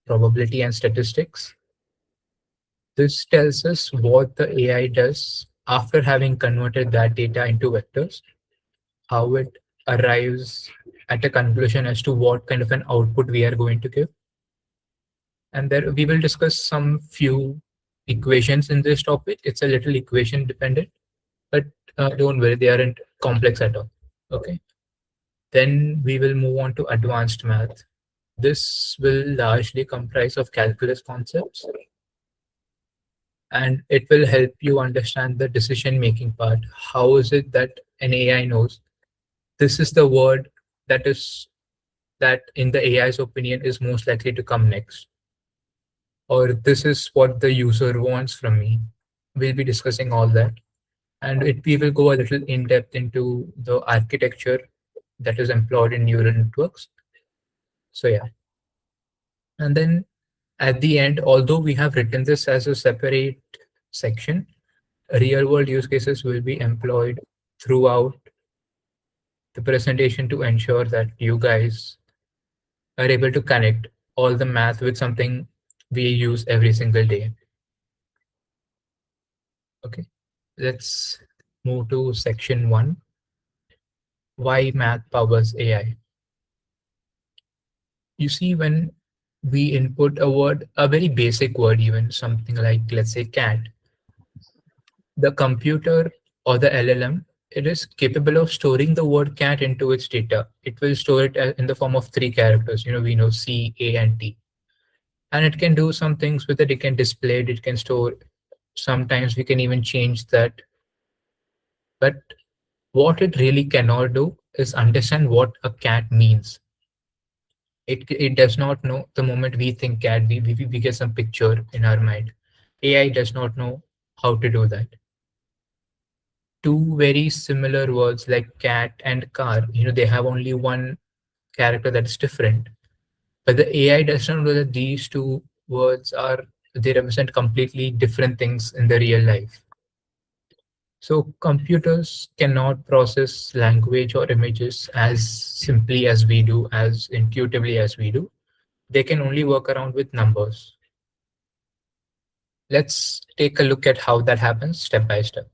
probability and statistics. This tells us what the AI does after having converted that data into vectors, how it arrives at a conclusion as to what kind of an output we are going to give. And there we will discuss some few equations in this topic. It's a little equation dependent, but don't worry, they aren't complex at all. Okay. Then we will move on to advanced math. This will largely comprise of calculus concepts, and it will help you understand the decision making part. How is it that an AI knows this is the word that in the AI's opinion is most likely to come next, or this is what the user wants from me? We'll be discussing all that, and we will go a little in depth into the architecture that is employed in neural networks. So yeah, and then at the end, although we have written this as a separate section, real world use cases will be employed throughout the presentation to ensure that you guys are able to connect all the math with something we use every single day. Okay, let's move to section 1. Why math powers AI? You see, when we input a word, a very basic word, even something like, let's say, cat, the computer or the LLM, it is capable of storing the word cat into its data. It will store it in the form of 3 characters. We know C, A, and T. And it can do some things with it. It can display it, it can store. Sometimes we can even change that. But what it really cannot do is understand what a cat means. It does not know. The moment we think cat, we get some picture in our mind. AI does not know how to do that. Two very similar words like cat and car, they have only one character that is different. But the AI does not know that these two words they represent completely different things in the real life. So computers cannot process language or images as simply as we do, as intuitively as we do. They can only work around with numbers. Let's take a look at how that happens step by step.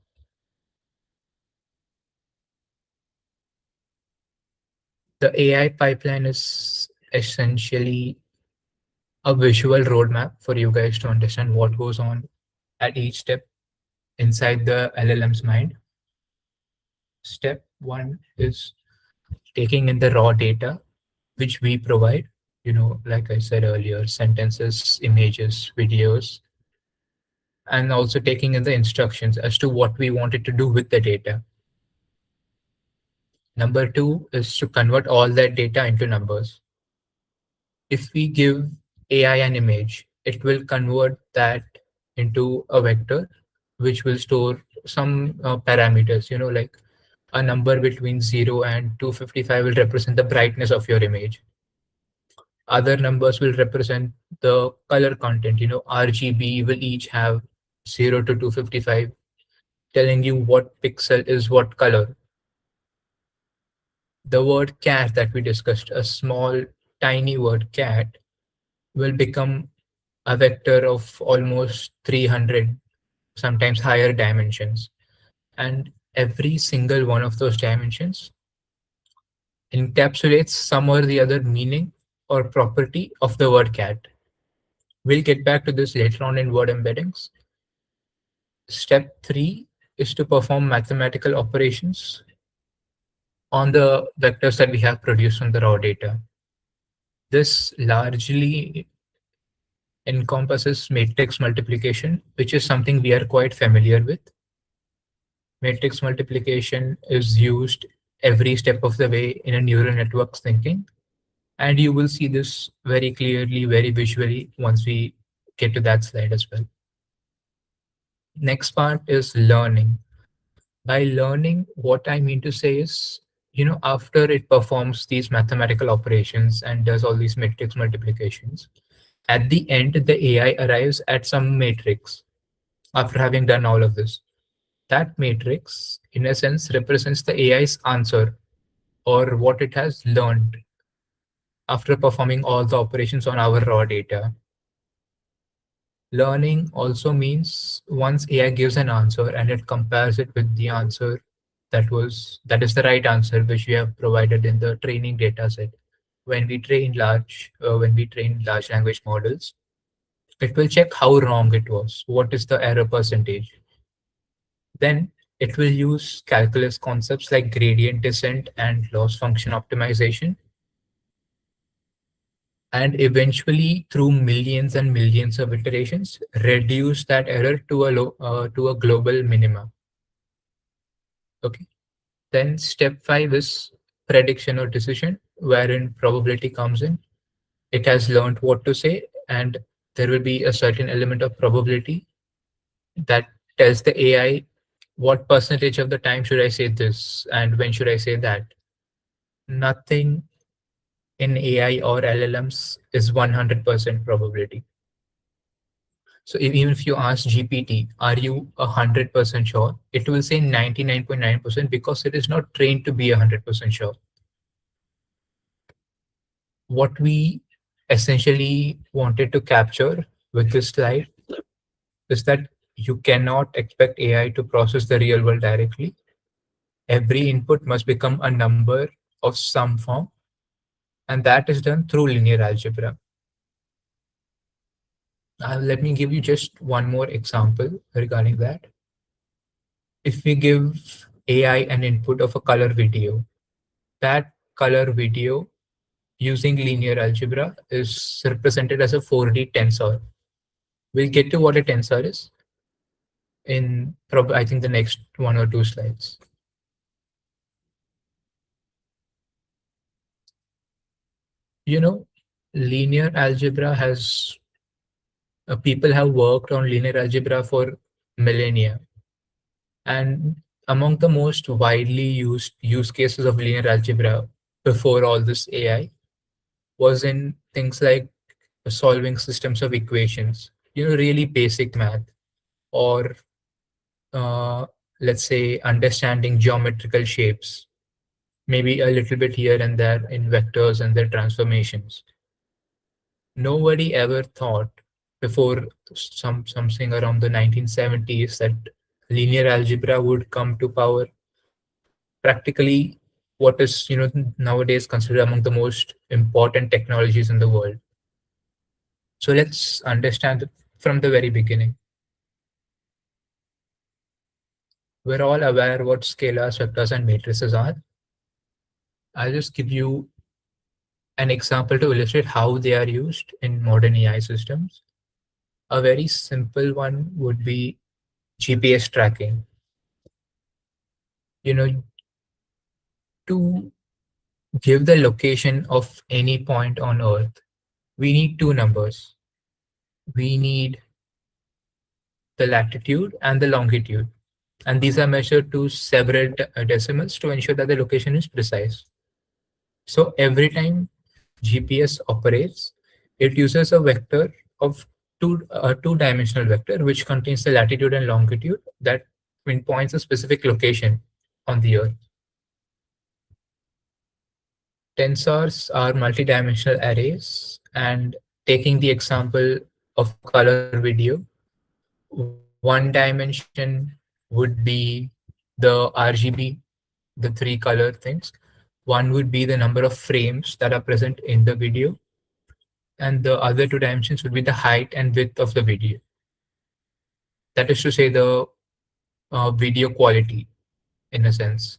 The AI pipeline is essentially a visual roadmap for you guys to understand what goes on at each step inside the LLM's mind. Step 1 is taking in the raw data, which we provide, like I said earlier, sentences, images, videos, and also taking in the instructions as to what we wanted to do with the data. Number 2 is to convert all that data into numbers. If we give AI an image, it will convert that into a vector, which will store some parameters, like a number between 0 and 255 will represent the brightness of your image. Other numbers will represent the color content. RGB will each have 0 to 255, telling you what pixel is what color. The word cat that we discussed, a small, tiny word cat, will become a vector of almost 300, sometimes higher dimensions. And every single one of those dimensions encapsulates some or the other meaning or property of the word cat. We'll get back to this later on in word embeddings. Step 3 is to perform mathematical operations on the vectors that we have produced from the raw data. This largely encompasses matrix multiplication, which is something we are quite familiar with. Matrix multiplication is used every step of the way in a neural network's thinking. And you will see this very clearly, very visually once we get to that slide as well. Next part is learning. By learning, what I mean to say is, after it performs these mathematical operations and does all these matrix multiplications, at the end, the AI arrives at some matrix after having done all of this. That matrix, in a sense, represents the AI's answer or what it has learned after performing all the operations on our raw data. Learning also means once AI gives an answer and it compares it with the answer that is the right answer which we have provided in the training data set. When we train large language models, it will check how wrong it was. What is the error percentage? Then it will use calculus concepts like gradient descent and loss function optimization, and eventually through millions and millions of iterations reduce that error to a global minima. Okay. Then step 5 is prediction or decision, wherein probability comes in. It has learned what to say, and there will be a certain element of probability that tells the AI what percentage of the time should I say this and when should I say that. Nothing in AI or LLMs is 100% probability. So even if you ask GPT, are you 100% sure? It will say 99.9% because it is not trained to be 100% sure. What we essentially wanted to capture with this slide is that you cannot expect AI to process the real world directly. Every input must become a number of some form, and that is done through linear algebra. Let me give you just one more example regarding that. If we give AI an input of a color video, that color video using linear algebra is represented as a 4D tensor. We'll get to what a tensor is in I think the next one or two slides. You know, linear algebra has people have worked on linear algebra for millennia, and among the most widely used use cases of linear algebra before all this AI was in things like solving systems of equations, really basic math, or uh, let's say understanding geometrical shapes, maybe a little bit here and there in vectors and their transformations. Nobody ever thought before something around the 1970s that linear algebra would come to power practically what is nowadays considered among the most important technologies in the world. So let's understand it from the very beginning. We're all aware what scalars, vectors, and matrices are. I'll just give you an example to illustrate how they are used in modern AI systems. A very simple one would be GPS tracking. You know, to give the location of any point on Earth, we need two numbers. We need the latitude and the longitude. And these are measured to several decimals to ensure that the location is precise. So every time GPS operates, it uses a vector of two-dimensional vector which contains the latitude and longitude that pinpoints a specific location on the Earth. Tensors are multidimensional arrays, and taking the example of a color video, one dimension would be the RGB, the three color things. One would be the number of frames that are present in the video, and the other two dimensions would be the height and width of the video. That is to say, the video quality, in a sense.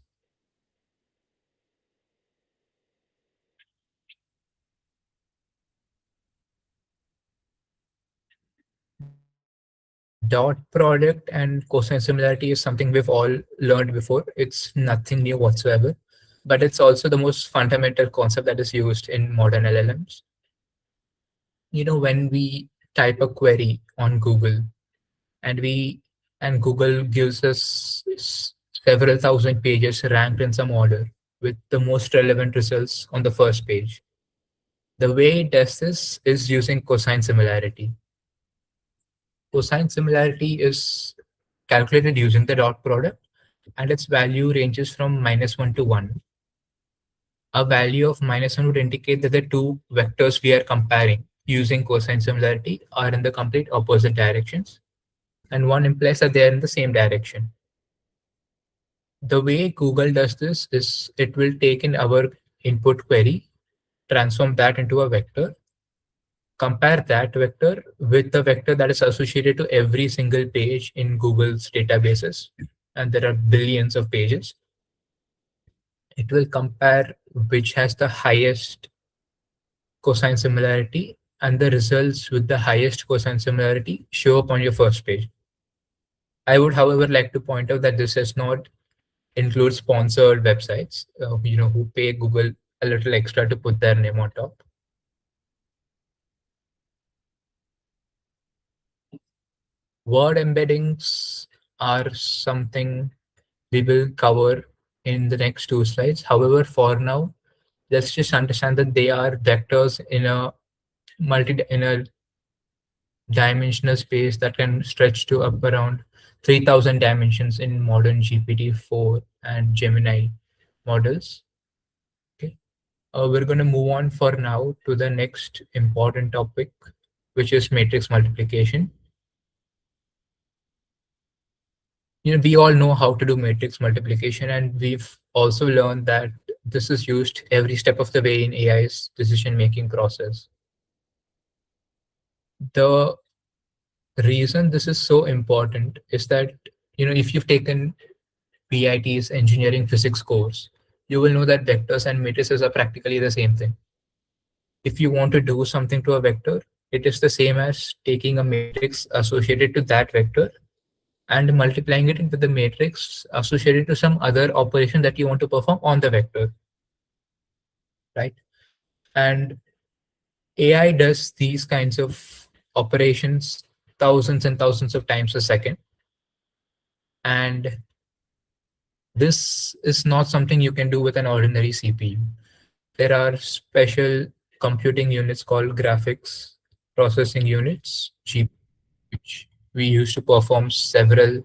Dot product and cosine similarity is something we've all learned before. It's nothing new whatsoever, but it's also the most fundamental concept that is used in modern LLMs. When we type a query on Google, and we and Google gives us several thousand pages ranked in some order with the most relevant results on the first page. The way it does this is using cosine similarity. Cosine similarity is calculated using the dot product, and its value ranges from -1 to 1. A value of -1 would indicate that the two vectors we are comparing using cosine similarity are in the complete opposite directions, and one implies that they are in the same direction. The way Google does this is it will take in our input query, transform that into a vector, compare that vector with the vector that is associated to every single page in Google's databases, and there are billions of pages. It will compare which has the highest cosine similarity, and the results with the highest cosine similarity show up on your first page. I would, however, like to point out that this does not include sponsored websites, who pay Google a little extra to put their name on top. Word embeddings are something we will cover in the next two slides. However, for now, let's just understand that they are vectors in a dimensional space that can stretch to up around 3000 dimensions in modern GPT-4 and Gemini models. Okay. We're going to move on for now to the next important topic, which is matrix multiplication. We all know how to do matrix multiplication, and we've also learned that this is used every step of the way in AI's decision making process. The reason this is so important is that, if you've taken BIT's engineering physics course, you will know that vectors and matrices are practically the same thing. If you want to do something to a vector, it is the same as taking a matrix associated to that vector and multiplying it with the matrix associated to some other operation that you want to perform on the vector, right? And AI does these kinds of operations thousands and thousands of times a second. And this is not something you can do with an ordinary CPU. There are special computing units called graphics processing units, which we use to perform several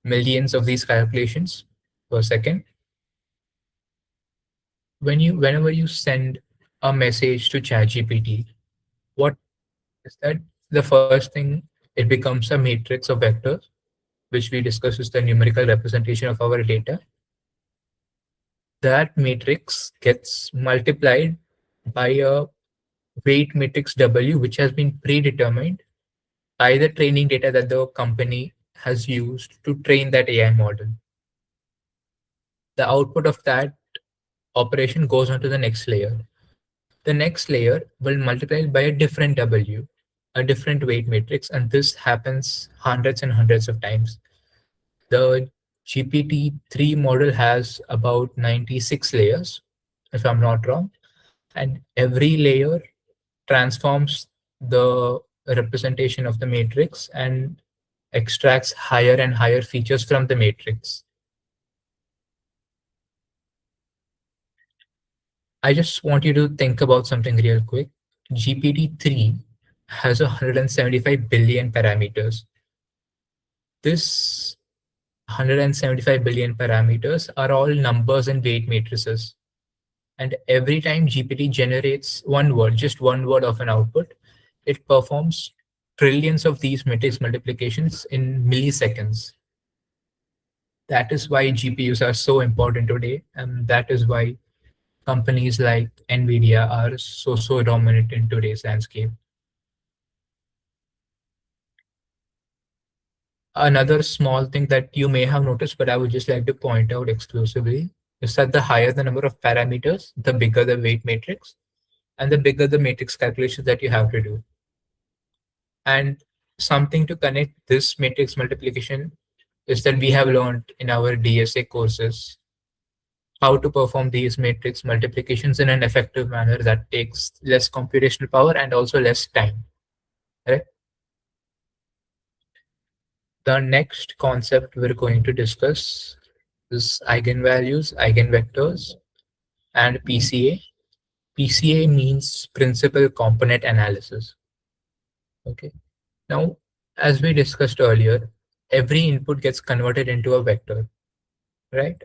millions of these calculations per second. Whenever you send a message to ChatGPT, what is that? The first thing, it becomes a matrix of vectors, which we discuss is the numerical representation of our data. That matrix gets multiplied by a weight matrix W, which has been predetermined by the training data that the company has used to train that AI model. The output of that operation goes on to the next layer. The next layer will multiply it by a different W, a different weight matrix, and this happens hundreds and hundreds of times. The GPT-3 model has about 96 layers, if I'm not wrong, and every layer transforms the representation of the matrix and extracts higher and higher features from the matrix. I just want you to think about something real quick. GPT-3 has 175 billion parameters. This 175 billion parameters are all numbers and weight matrices. And every time GPT generates one word, just one word of an output, it performs trillions of these matrix multiplications in milliseconds. That is why GPUs are so important today, and that is why companies like Nvidia are so dominant in today's landscape. Another small thing that you may have noticed, but I would just like to point out exclusively, is that the higher the number of parameters, the bigger the weight matrix, and the bigger the matrix calculations that you have to do. And something to connect this matrix multiplication is that we have learned in our DSA courses how to perform these matrix multiplications in an effective manner that takes less computational power and also less time. Right? The next concept we're going to discuss is eigenvalues, eigenvectors, and PCA. PCA means principal component analysis. Okay. Now, as we discussed earlier, every input gets converted into a vector, right?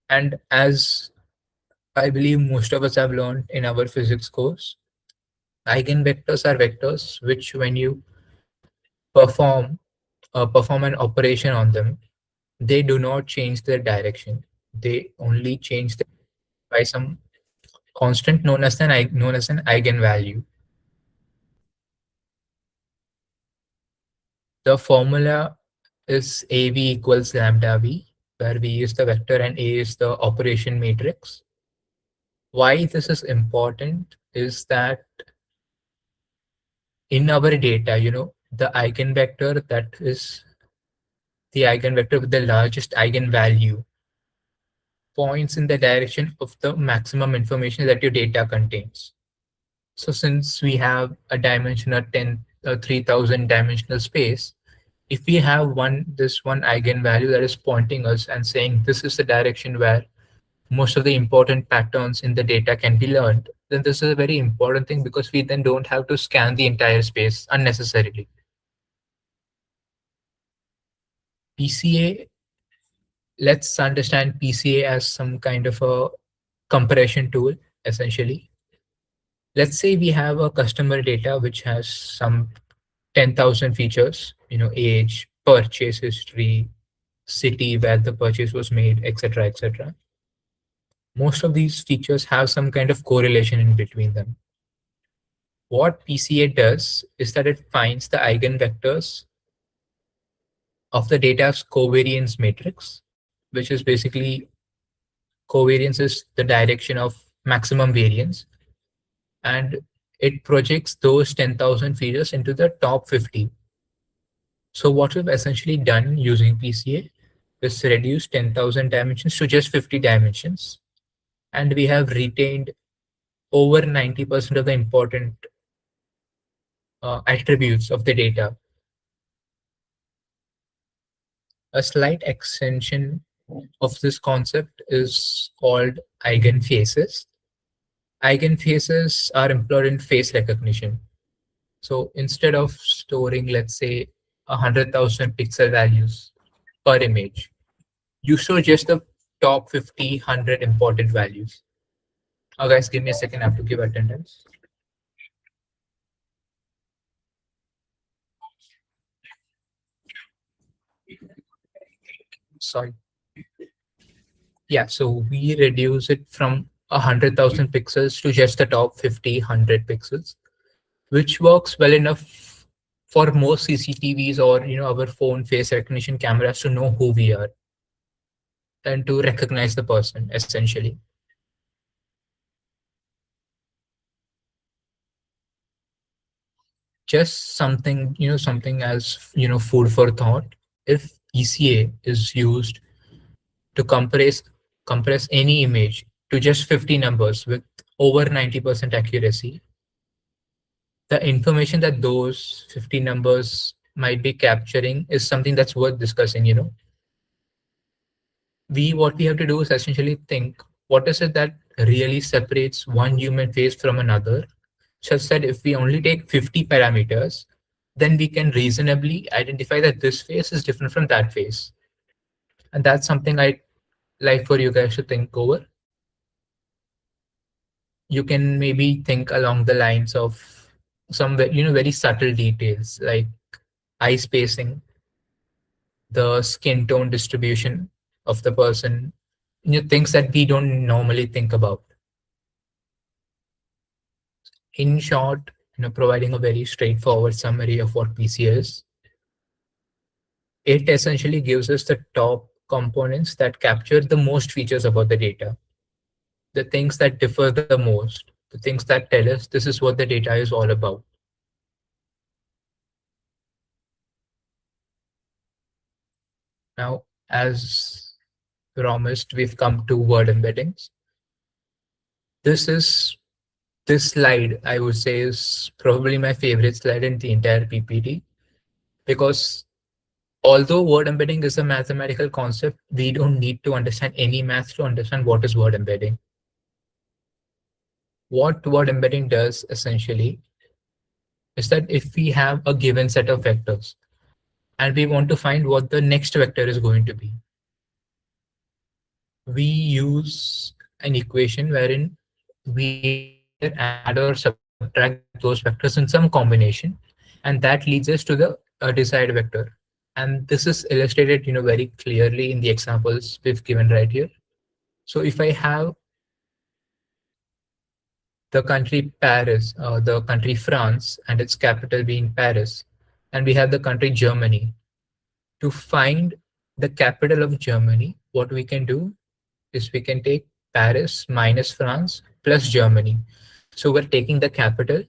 And as I believe most of us have learned in our physics course, Eigenvectors are vectors which, when you perform perform an operation on them, they do not change their direction. They only change them by some constant known as an eigenvalue. The formula is AV equals lambda V, where V is the vector and A is the operation matrix. Why this is important is that in our data, the eigenvector that is the eigenvector with the largest eigenvalue points in the direction of the maximum information that your data contains. So since we have a dimension of 3000 dimensional space, if we have this one eigenvalue that is pointing us and saying this is the direction where most of the important patterns in the data can be learned, then this is a very important thing because we then don't have to scan the entire space unnecessarily. PCA, let's understand PCA as some kind of a compression tool, essentially. Let's say we have a customer data which has some 10,000 features, age, purchase history, city where the purchase was made, etc., etc. Most of these features have some kind of correlation in between them. What PCA does is that it finds the eigenvectors of the data's covariance matrix, which is basically covariance is the direction of maximum variance, and it projects those 10,000 features into the top 50. So what we've essentially done using PCA is reduce 10,000 dimensions to just 50 dimensions, and we have retained over 90% of the important attributes of the data. A slight extension of this concept is called eigenfaces. Eigenfaces are employed in face recognition. So instead of storing, let's say, 100,000 pixel values per image, you store just the top 50, 100 important values. Guys, give me a second. I have to give attendance. Sorry. Yeah, so we reduce it from 100,000 pixels to just the top 50, 100 pixels, which works well enough for most CCTVs or our phone face recognition cameras to know who we are and to recognize the person essentially. Just something, something as food for thought. If ECA is used to compress any image to just 50 numbers with over 90% accuracy, the information that those 50 numbers might be capturing is something that's worth discussing. What we have to do is essentially think, what is it that really separates one human face from another, such that if we only take 50 parameters, then we can reasonably identify that this face is different from that face. And that's something I like for you guys to think over. You can maybe think along the lines of some very subtle details like eye spacing, the skin tone distribution of the person, things that we don't normally think about. In short, providing a very straightforward summary of what PCA is, it essentially gives us the top components that capture the most features about the data, the things that differ the most, the things that tell us this is what the data is all about. Now, as promised, we've come to word embeddings. This is this slide, I would say, is probably my favorite slide in the entire PPT because although word embedding is a mathematical concept, we don't need to understand any math to understand what is word embedding. What word embedding does essentially is that if we have a given set of vectors and we want to find what the next vector is going to be, we use an equation wherein we either add or subtract subtract those vectors in some combination, and that leads us to the desired vector. And this is illustrated, very clearly in the examples we've given right here. So if I have the country Paris, the country France, and its capital being Paris, and we have the country Germany. To find the capital of Germany, what we can do is we can take Paris minus France plus Germany. So we're taking the capital,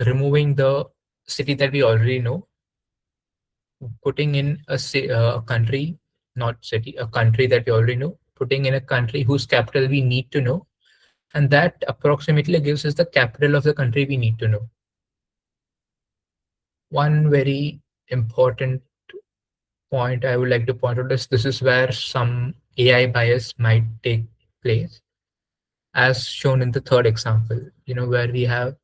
removing the city that we already know, putting in a country, not city, a country that we already know, putting in a country whose capital we need to know, and that approximately gives us the capital of the country we need to know. One very important point I would like to point out is this is where some AI bias might take place, as shown in the third example, where we have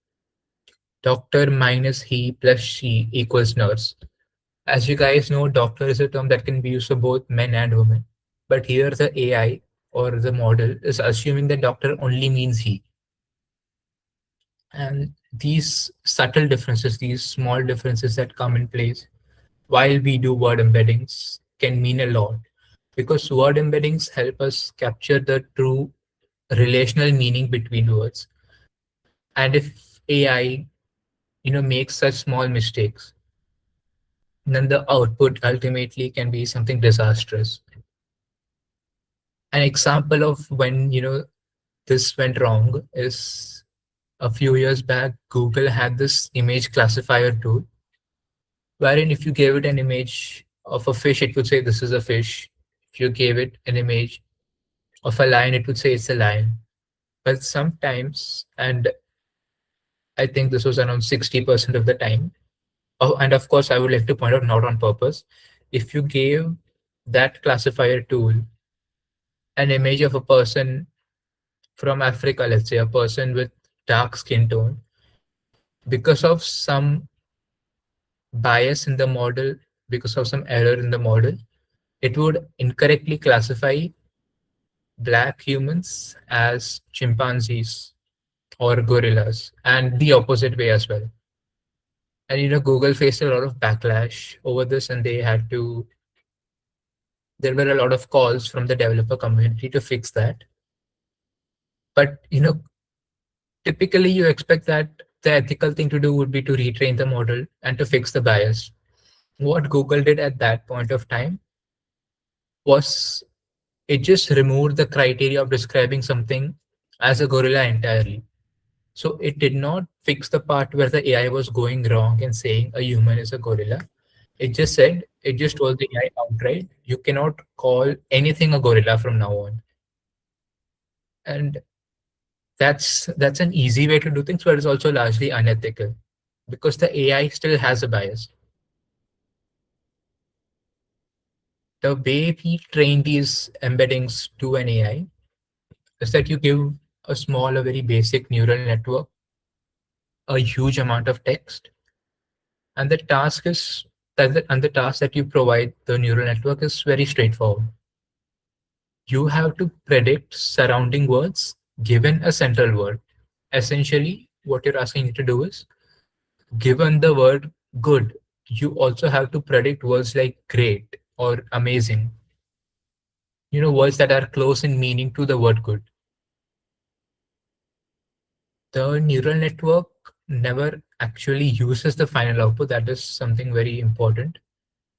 doctor minus he plus she equals nurse. As you guys know, doctor is a term that can be used for both men and women. But here the AI or the model is assuming that doctor only means he. And these subtle differences, these small differences that come in place while we do word embeddings can mean a lot, because word embeddings help us capture the true relational meaning between words. And if AI, makes such small mistakes, then the output ultimately can be something disastrous. An example of when, this went wrong is a few years back, Google had this image classifier tool, wherein if you gave it an image of a fish, it would say this is a fish. If you gave it an image of a lion, it would say it's a lion. But sometimes, and I think this was around 60% of the time, oh, and of course, I would like to point out, not on purpose, if you gave that classifier tool an image of a person from Africa, let's say a person with dark skin tone, because of some bias in the model, because of some error in the model, it would incorrectly classify black humans as chimpanzees or gorillas, and the opposite way as well. And Google faced a lot of backlash over this, and there were a lot of calls from the developer community to fix that. But typically you expect that the ethical thing to do would be to retrain the model and to fix the bias. What Google did at that point of time was it just removed the criteria of describing something as a gorilla entirely. So it did not fix the part where the AI was going wrong and saying a human is a gorilla. It just told the AI outright, you cannot call anything a gorilla from now on. And that's an easy way to do things, but it's also largely unethical because the AI still has a bias. The way we train these embeddings to an AI is that you give a small, a very basic neural network a huge amount of text, and the task that you provide the neural network is very straightforward. You have to predict surrounding words given a central word. Essentially, what you're asking it to do is, given the word good, you also have to predict words like great or amazing, words that are close in meaning to the word good. The neural network never actually uses the final output. That is something very important.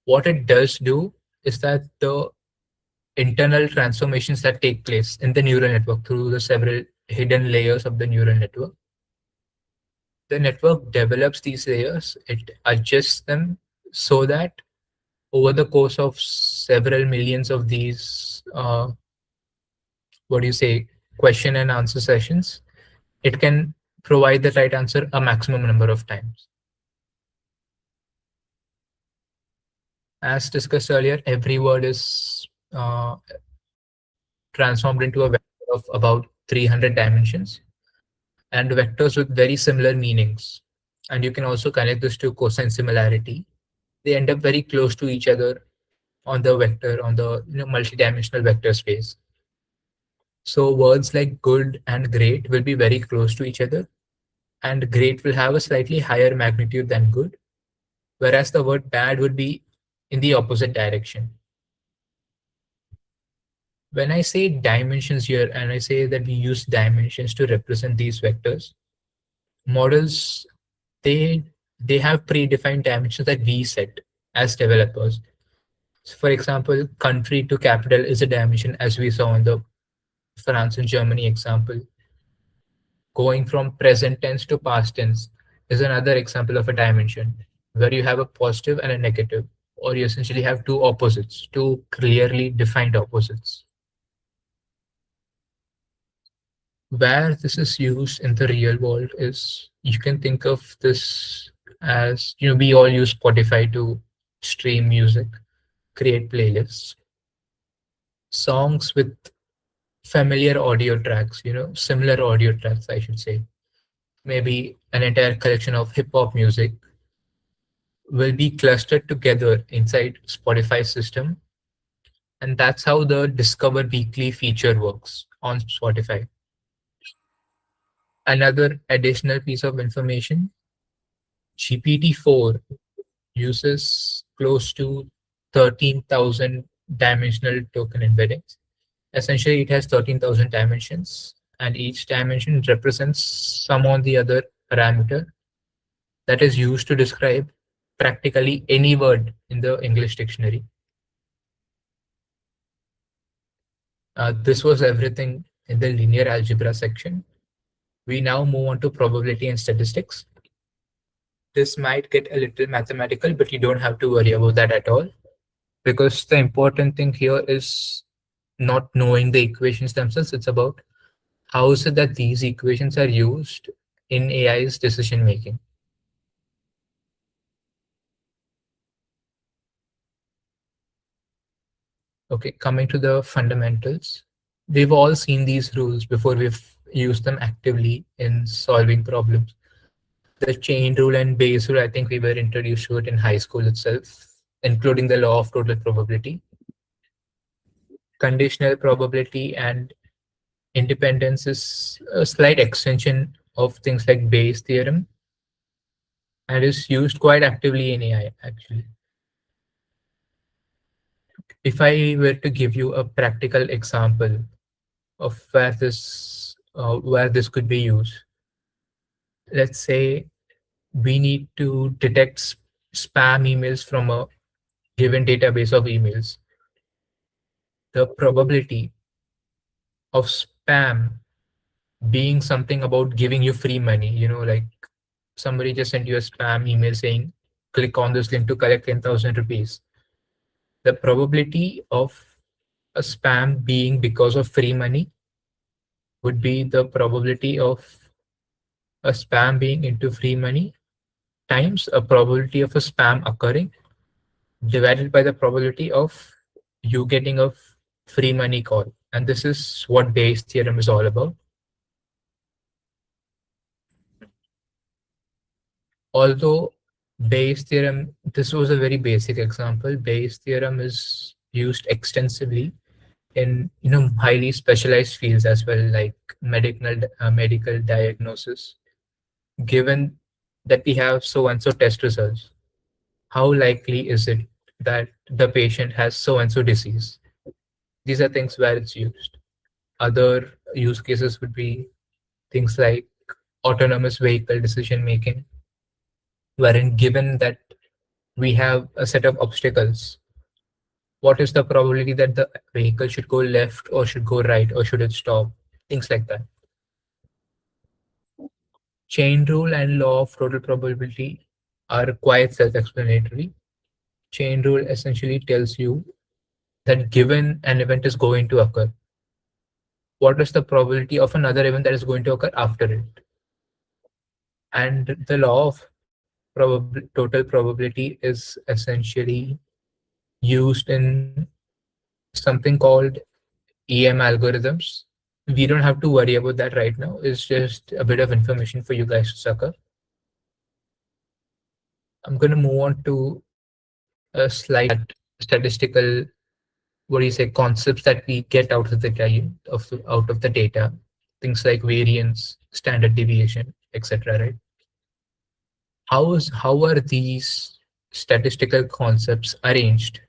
What it does do is that the internal transformations that take place in the neural network through the several hidden layers of the neural network, the network develops these layers, it adjusts them so that over the course of several millions of these, what do you say, question and answer sessions, it can provide the right answer a maximum number of times. As discussed earlier, every word is transformed into a vector of about 300 dimensions and vectors with very similar meanings. And you can also connect this to cosine similarity. They end up very close to each other on the vector, on the multidimensional vector space. So words like good and great will be very close to each other. and great will have a slightly higher magnitude than good, whereas the word bad would be in the opposite direction. When I say dimensions here, and I say that we use dimensions to represent these vectors, models, they they have predefined dimensions that we set as developers. So for example, country to capital is a dimension, as we saw in the France and Germany example. Going from present tense to past tense is another example of a dimension where you have a positive and a negative, or you essentially have two opposites, two clearly defined opposites. Where this is used in the real world is, you can think of this as, we all use Spotify to stream music, create playlists, songs with familiar audio tracks, similar audio tracks, I should say. Maybe an entire collection of hip hop music will be clustered together inside Spotify's system. And that's how the Discover Weekly feature works on Spotify. Another additional piece of information, GPT-4 uses close to 13,000 dimensional token embeddings. Essentially, it has 13,000 dimensions, and each dimension represents some or the other parameter that is used to describe practically any word in the English dictionary. This was everything in the linear algebra section. We now move on to probability and statistics. This might get a little mathematical, but you don't have to worry about that at all, because the important thing here is not knowing the equations themselves. It's about how is it that these equations are used in AI's decision making. Okay, coming to the fundamentals. We've all seen these rules before we've used them actively in solving problems. The chain rule and Bayes rule, I think we were introduced to it in high school itself, including the law of total probability. Conditional probability and independence is a slight extension of things like Bayes' theorem and is used quite actively in AI, actually. If I were to give you a practical example of where this could be used, let's say we need to detect spam emails from a given database of emails. The probability of spam being something about giving you free money, like somebody just sent you a spam email saying, click on this link to collect 10,000 rupees. The probability of a spam being because of free money would be the probability of a spam being into free money times a probability of a spam occurring divided by the probability of you getting a free money call. And this is what Bayes' theorem is all about. Although Bayes' theorem, this was a very basic example. Bayes' theorem is used extensively in highly specialized fields as well, like medical diagnosis. Given that we have so and so test results, how likely is it that the patient has so and so disease? These are things where it's used. Other use cases would be things like autonomous vehicle decision making, wherein given that we have a set of obstacles, what is the probability that the vehicle should go left or should go right or should it stop? Things like that. Chain rule and law of total probability are quite self-explanatory. Chain rule essentially tells you that given an event is going to occur, what is the probability of another event that is going to occur after it? And the law of total probability is essentially used in something called EM algorithms. We don't have to worry about that right now. It's just a bit of information for you guys to suck up. I'm going to move on to a slide statistical, what do you say, concepts that we get out of the data, things like variance, standard deviation, etc. Right? How are these statistical concepts arranged?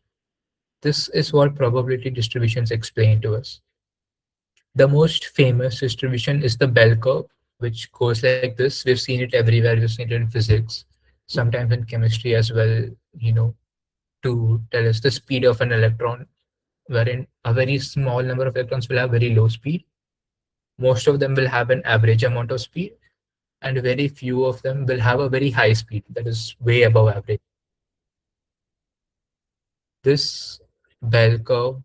This is what probability distributions explain to us. The most famous distribution is the bell curve, which goes like this. We've seen it everywhere. We've seen it in physics, sometimes in chemistry as well, you know, to tell us the speed of an electron, wherein a very small number of electrons will have very low speed. Most of them will have an average amount of speed, and very few of them will have a very high speed that is way above average. This bell curve.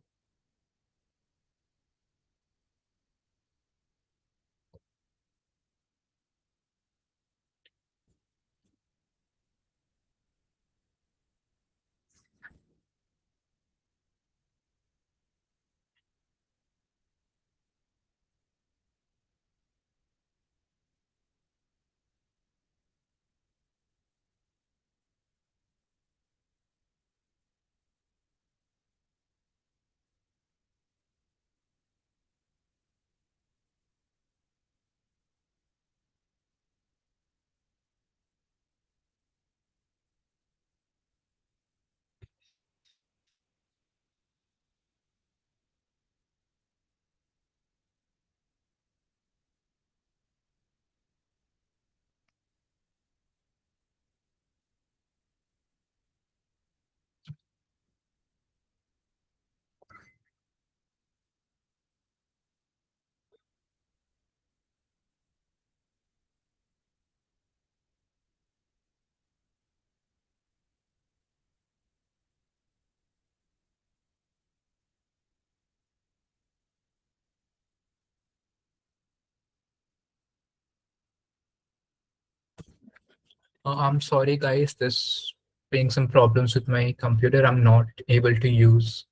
I'm sorry, guys. There's being some problems with my computer. I'm not able to use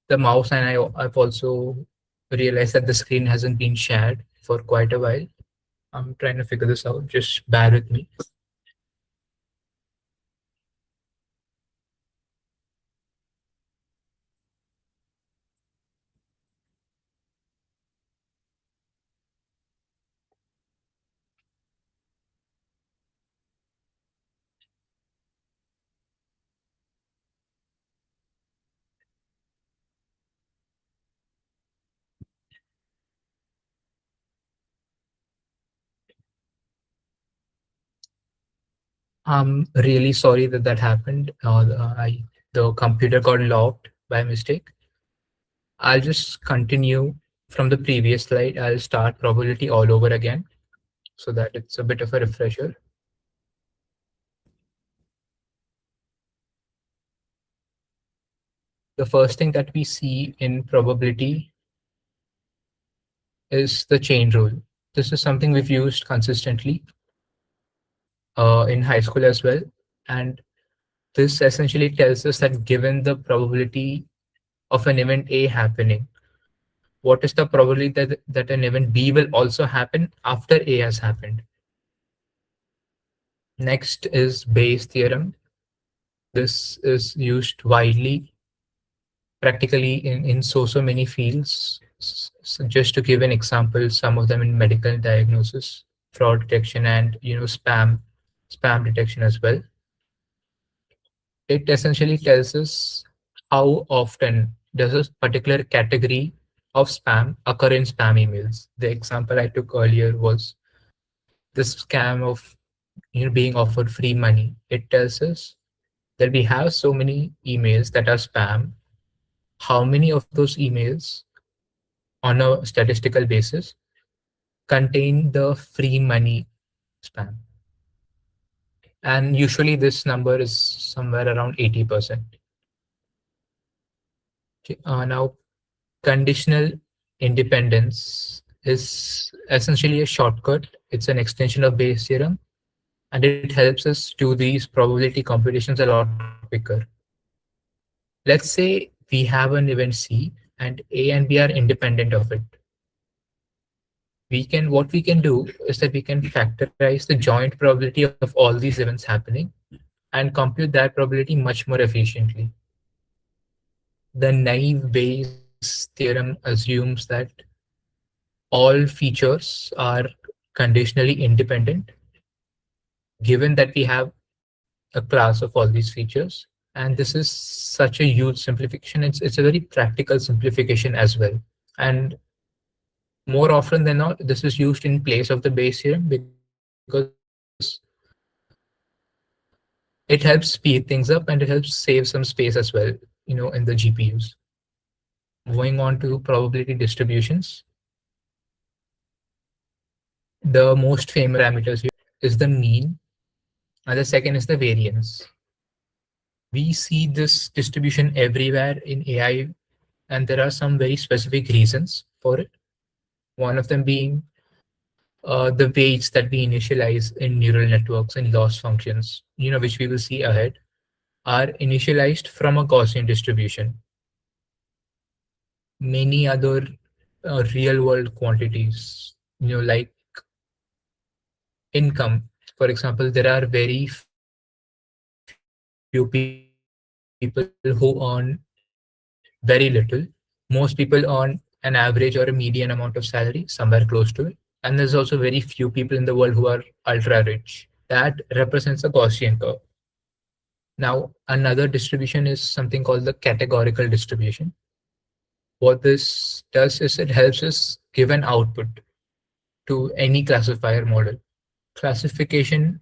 the mouse, and I've also realized that the screen hasn't been shared for quite a while. I'm trying to figure this out. Just bear with me. I'm really sorry that that happened. The computer got locked by mistake. I'll just continue from the previous slide. I'll start probability all over again so that it's a bit of a refresher. The first thing that we see in probability is the chain rule. This is something we've used consistently in high school as well. And this essentially tells us that given the probability of an event A happening, what is the probability that an event B will also happen after A has happened? Next is Bayes' theorem. This is used widely, practically in so many fields. So just to give an example, some of them in medical diagnosis, fraud detection, and spam detection as well. It essentially tells us how often does a particular category of spam occur in spam emails. The example I took earlier was this scam of being offered free money. It tells us that we have so many emails that are spam. How many of those emails on a statistical basis contain the free money spam? And usually this number is somewhere around 80%. Okay, now, conditional independence is essentially a shortcut. It's an extension of Bayes' theorem, and it helps us do these probability computations a lot quicker. Let's say we have an event C and A and B are independent of it. What we can do is that we can factorize the joint probability of all these events happening and compute that probability much more efficiently. The naive Bayes theorem assumes that all features are conditionally independent, given that we have a class of all these features. And this is such a huge simplification. It's a very practical simplification as well. And more often than not, this is used in place of the base theorem because it helps speed things up and it helps save some space as well, in the GPUs. Moving on to probability distributions, the most famous parameters here is the mean, and the second is the variance. We see this distribution everywhere in AI, and there are some very specific reasons for it. One of them being the weights that we initialize in neural networks and loss functions, which we will see ahead, are initialized from a Gaussian distribution. Many other real world quantities, like income, for example, there are very few people who earn very little. Most people earn an average or a median amount of salary, somewhere close to it. And there's also very few people in the world who are ultra rich. That represents a Gaussian curve. Now, another distribution is something called the categorical distribution. What this does is it helps us give an output to any classifier model. Classification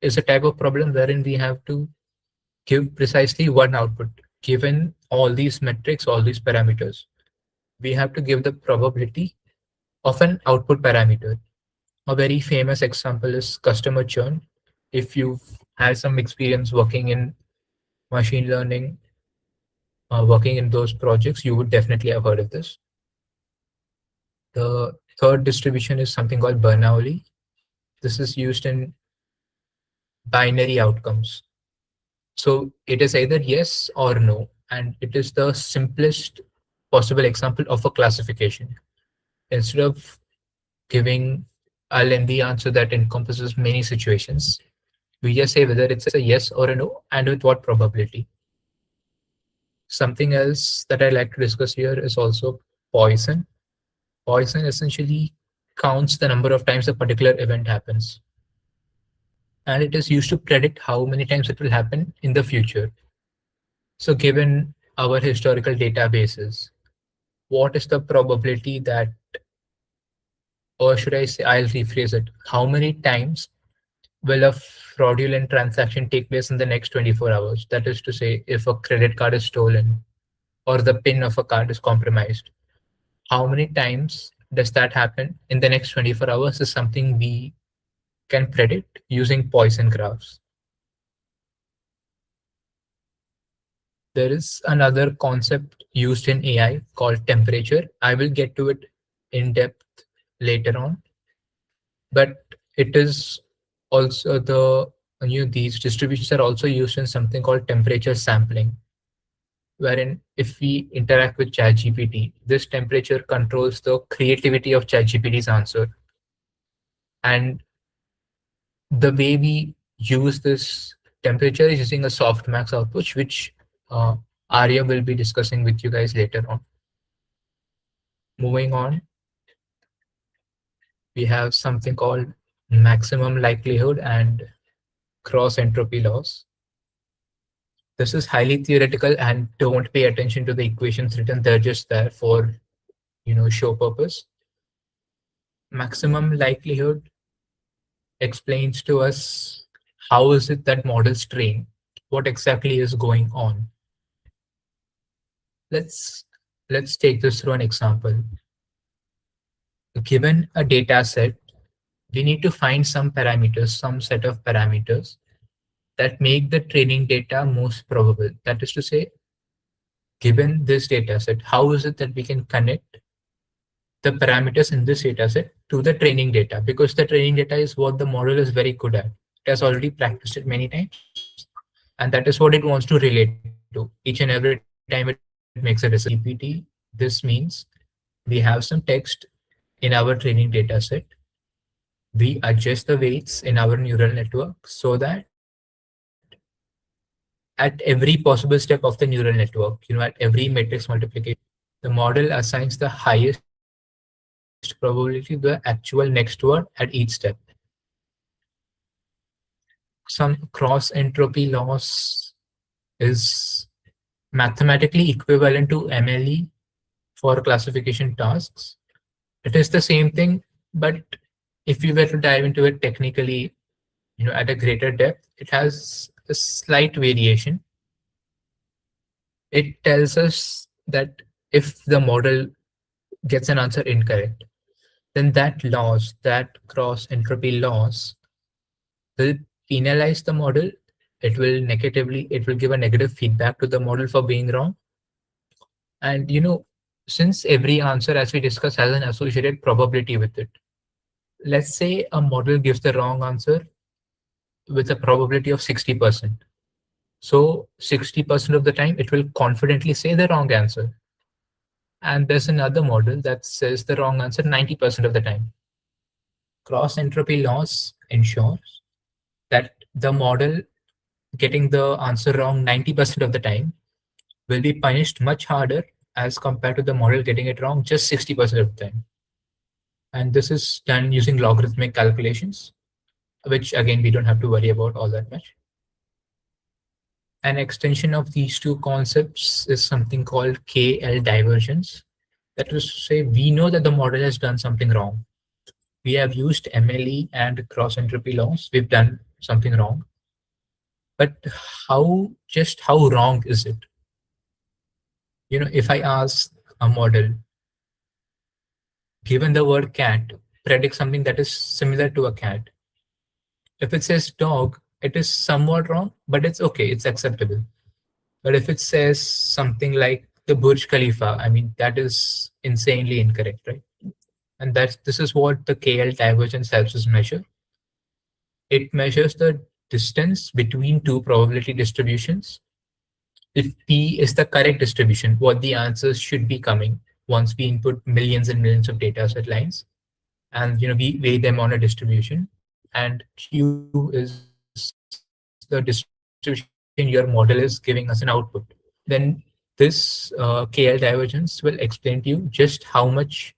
is a type of problem wherein we have to give precisely one output. Given all these metrics, all these parameters, we have to give the probability of an output parameter. A very famous example is customer churn. If you've had some experience working in machine learning, working in those projects, you would definitely have heard of this. The third distribution is something called Bernoulli. This is used in binary outcomes. So it is either yes or no, and it is the simplest possible example of a classification. Instead of giving a lengthy answer that encompasses many situations, we just say whether it's a yes or a no and with what probability. Something else that I like to discuss here is also Poisson. Poisson essentially counts the number of times a particular event happens, and it is used to predict how many times it will happen in the future. So, given our historical databases, what is the probability that, or should I say, I'll rephrase it, how many times will a fraudulent transaction take place in the next 24 hours? That is to say, if a credit card is stolen or the PIN of a card is compromised, how many times does that happen in the next 24 hours is something we can predict using Poisson graphs. There is another concept used in AI called temperature. I will get to it in depth later on, but it is also these distributions are also used in something called temperature sampling, wherein if we interact with ChatGPT, this temperature controls the creativity of ChatGPT's answer. And the way we use this temperature is using a softmax output, which uh, Arya will be discussing with you guys later on. Moving on, we have something called maximum likelihood and cross entropy loss. This is highly theoretical and don't pay attention to the equations written. They're just there for show purpose. Maximum likelihood explains to us how is it that models train, what exactly is going on. Let's take this through an example. Given a data set, we need to find some parameters, some set of parameters that make the training data most probable. That is to say, given this data set, how is it that we can connect the parameters in this data set to the training data? Because the training data is what the model is very good at. It has already practiced it many times, and that is what it wants to relate to. Each and every time it makes a decision. GPT, this means we have some text in our training data set. We adjust the weights in our neural network so that at every possible step of the neural network, at every matrix multiplication, the model assigns the highest probability probability to the actual next word at each step. Some cross entropy loss is mathematically equivalent to MLE for classification tasks. It is the same thing, but if you were to dive into it technically, at a greater depth, it has a slight variation. It tells us that if the model gets an answer incorrect, then that loss, that cross entropy loss, will penalize the model. It will give a negative feedback to the model for being wrong. And since every answer, as we discussed, has an associated probability with it. Let's say a model gives the wrong answer with a probability of 60%. So 60% of the time, it will confidently say the wrong answer. And there's another model that says the wrong answer 90% of the time. Cross entropy loss ensures that the model getting the answer wrong 90% of the time will be punished much harder as compared to the model getting it wrong just 60% of the time. And this is done using logarithmic calculations, which again, we don't have to worry about all that much. An extension of these two concepts is something called KL divergence. That is to say, we know that the model has done something wrong. We have used MLE and cross entropy loss. We've done something wrong. But how wrong is it? If I ask a model, given the word cat, predict something that is similar to a cat. If it says dog, it is somewhat wrong, but it's okay, it's acceptable. But if it says something like the Burj Khalifa, I mean, that is insanely incorrect, right? And this is what the KL divergence helps us measure. It measures the distance between two probability distributions. If P is the correct distribution, what the answers should be coming once we input millions and millions of data set lines, and we weigh them on a distribution, and Q is the distribution your model is giving us an output, then this KL divergence will explain to you just how much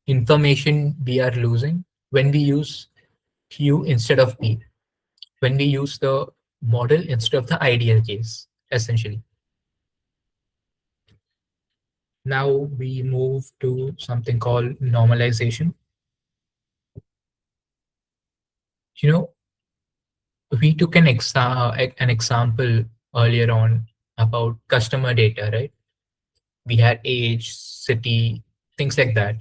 information we are losing when we use Q instead of P, when we use the model instead of the ideal case, essentially. Now we move to something called normalization. You know, we took an example earlier on about customer data, right? We had age, city, things like that.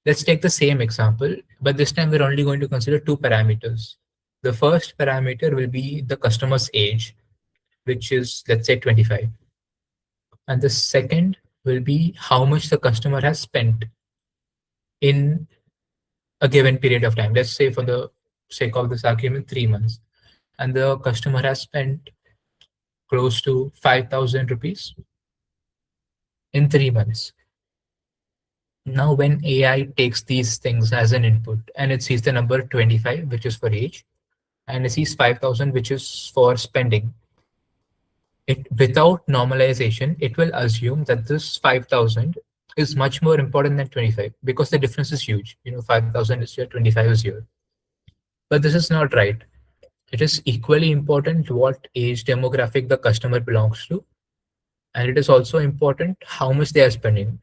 Let's take the same example, but this time we're only going to consider two parameters. The first parameter will be the customer's age, which is, let's say, 25. And the second will be how much the customer has spent in a given period of time. Let's say, for the sake of this argument, 3 months. And the customer has spent close to 5,000 rupees in 3 months. Now, when AI takes these things as an input and it sees the number 25, which is for age, and it sees 5,000, which is for spending, without normalization, it will assume that this 5,000 is much more important than 25 because the difference is huge. 5,000 is here, 25 is here. But this is not right. It is equally important what age demographic the customer belongs to. And it is also important how much they are spending.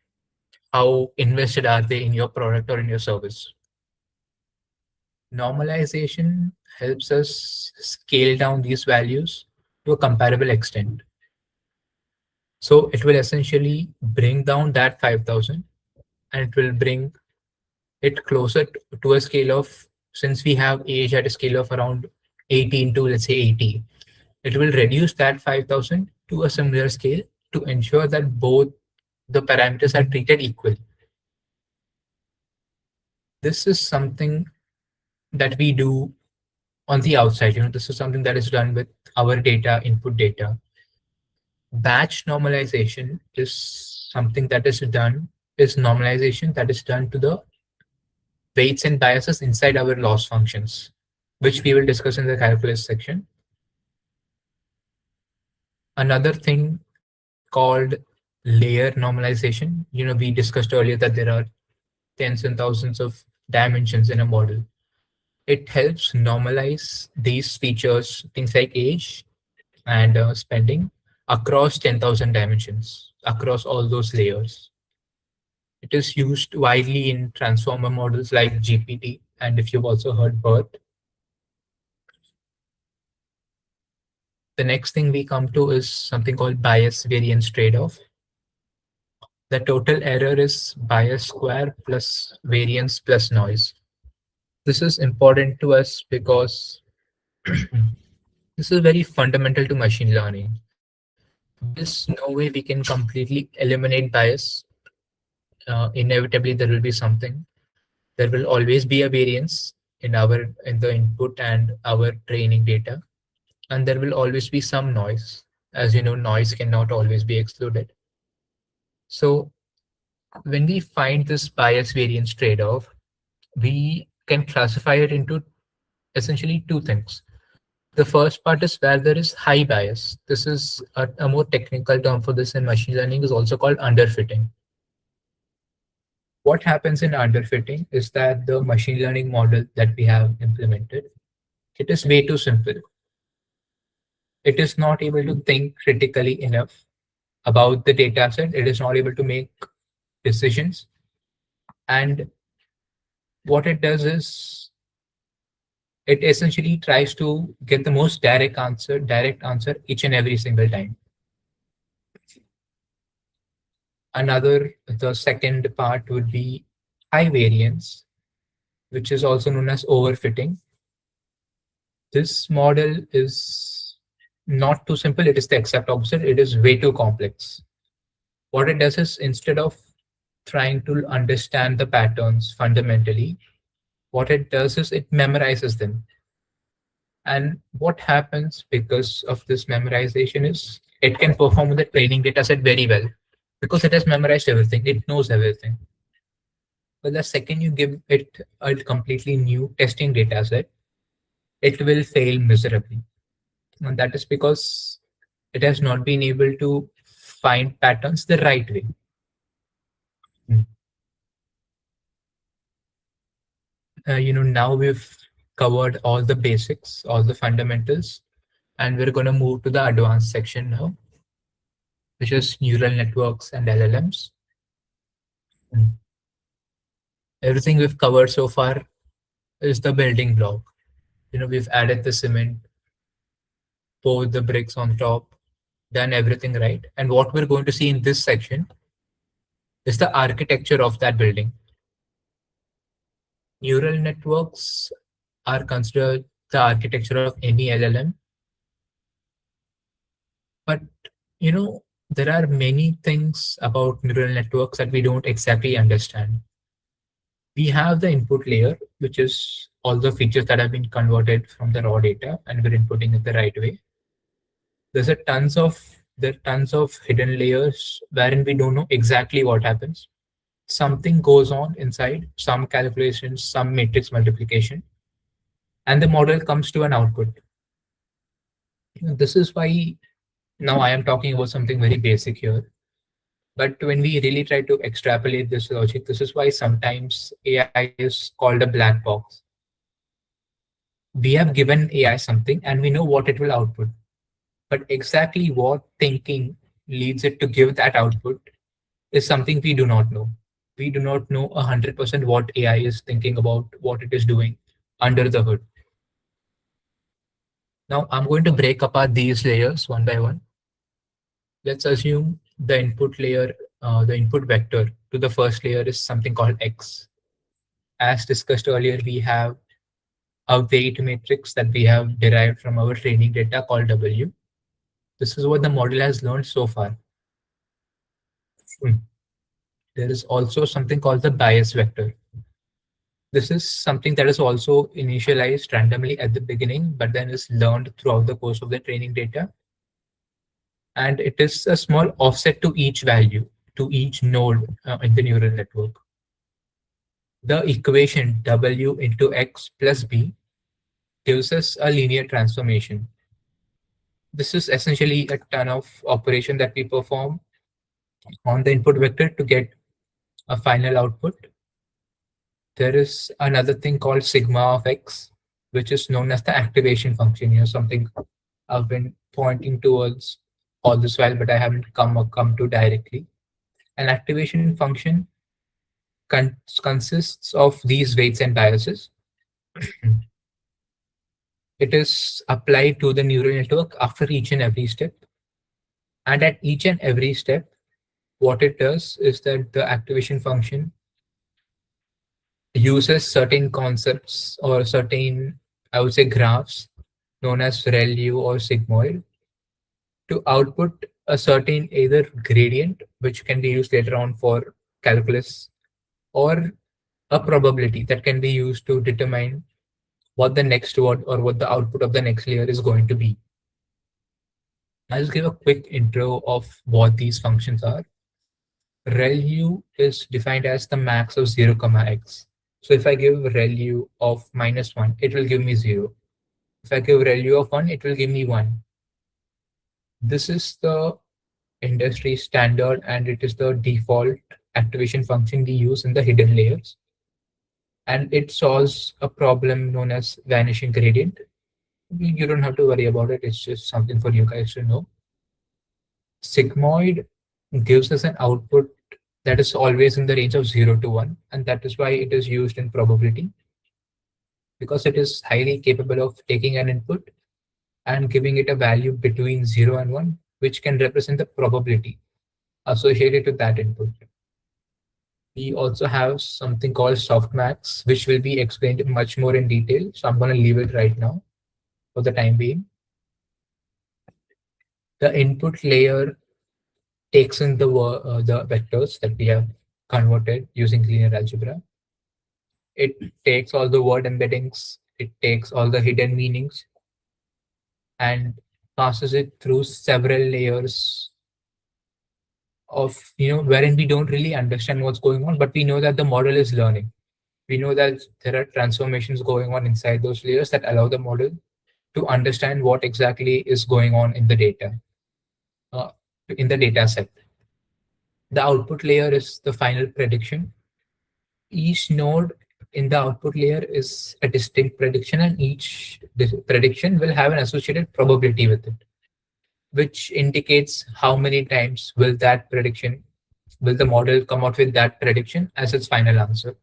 How invested are they in your product or in your service? Normalization helps us scale down these values to a comparable extent. So it will essentially bring down that 5,000 and it will bring it closer to a scale of, since we have age at a scale of around 18 to, let's say, 80, it will reduce that 5,000 to a similar scale to ensure that both the parameters are treated equally. This is something that we do on the outside. This is something that is done with our data, input data. Batch normalization is something that is normalization that is done to the weights and biases inside our loss functions, which we will discuss in the calculus section. Another thing called layer normalization. We discussed earlier that there are tens and thousands of dimensions in a model. It helps normalize these features, things like age and spending, across 10,000 dimensions, across all those layers. It is used widely in transformer models like GPT, and if you've also heard BERT. The next thing we come to is something called bias variance trade-off. The total error is bias square plus variance plus noise. This is important to us because this is very fundamental to machine learning. There is no way we can completely eliminate bias. Inevitably, there will be something. There will always be a variance in the input and our training data, and there will always be some noise. As you know, noise cannot always be excluded. So when we find this bias variance trade-off, we can classify it into essentially two things. The first part is where there is high bias. This is a more technical term for this in machine learning, is also called underfitting. What happens in underfitting is that the machine learning model that we have implemented, it is way too simple. It is not able to think critically enough about the data set. It is not able to make decisions. And what it does is it essentially tries to get the most direct answer each and every single time. The second part would be high variance, which is also known as overfitting. This model is not too simple, it is the exact opposite. It is way too complex. What it does is, instead of trying to understand the patterns fundamentally, what it does is it memorizes them. And what happens because of this memorization is it can perform with the training data set very well because it has memorized everything, it knows everything. But the second you give it a completely new testing data set, it will fail miserably. And that is because it has not been able to find patterns the right way. Mm. Now we've covered all the basics, all the fundamentals, and we're going to move to the advanced section now, which is neural networks and LLMs. Mm. Everything we've covered so far is the building block. We've added the cement, poured the bricks on top, done everything right. And what we're going to see in this section is the architecture of that building. Neural networks are considered the architecture of any LLM, but there are many things about neural networks that we don't exactly understand. We have the input layer, which is all the features that have been converted from the raw data, and we're inputting it the right way. There are tons of hidden layers wherein we don't know exactly what happens. Something goes on inside, some calculations, some matrix multiplication, and the model comes to an output. This is why now I am talking about something very basic here. But when we really try to extrapolate this logic, this is why sometimes AI is called a black box. We have given AI something and we know what it will output. But exactly what thinking leads it to give that output is something we do not know. We do not know 100% what AI is thinking about, what it is doing under the hood. Now I'm going to break apart these layers one by one. Let's assume the input layer, the input vector to the first layer is something called X. As discussed earlier, we have a weight matrix that we have derived from our training data called W. This is what the model has learned so far. Hmm. There is also something called the bias vector. This is something that is also initialized randomly at the beginning, but then is learned throughout the course of the training data. And it is a small offset to each value, to each node in the neural network. The equation W into X plus B gives us a linear transformation. This is essentially a ton of operation that we perform on the input vector to get a final output. There is another thing called sigma of x, which is known as the activation function. Something I've been pointing towards all this while, but I haven't come to directly. An activation function consists of these weights and biases. It is applied to the neural network after each and every step. And at each and every step, what it does is that the activation function uses certain concepts or certain, I would say, graphs known as ReLU or sigmoid to output a certain either gradient, which can be used later on for calculus, or a probability that can be used to determine what the next word or what the output of the next layer is going to be. I'll just give a quick intro of what these functions are. ReLU is defined as the max of 0, comma x. So if I give ReLU of -1, it will give me 0. If I give ReLU of 1, it will give me 1. This is the industry standard and it is the default activation function we use in the hidden layers. And it solves a problem known as vanishing gradient. You don't have to worry about it. It's just something for you guys to know. Sigmoid gives us an output that is always in the range of 0 to 1. And that is why it is used in probability, because it is highly capable of taking an input and giving it a value between 0 and 1, which can represent the probability associated with that input. We also have something called softmax, which will be explained much more in detail. So I'm going to leave it right now for the time being. The input layer takes in the vectors that we have converted using linear algebra. It takes all the word embeddings, it takes all the hidden meanings, and passes it through several layers of, wherein we don't really understand what's going on, but we know that the model is learning. We know that there are transformations going on inside those layers that allow the model to understand what exactly is going on in the data, uh, in the data set. The output layer is the final prediction. Each node in the output layer is a distinct prediction, and each prediction will have an associated probability with it, which indicates how many times will the model come out with that prediction as its final answer.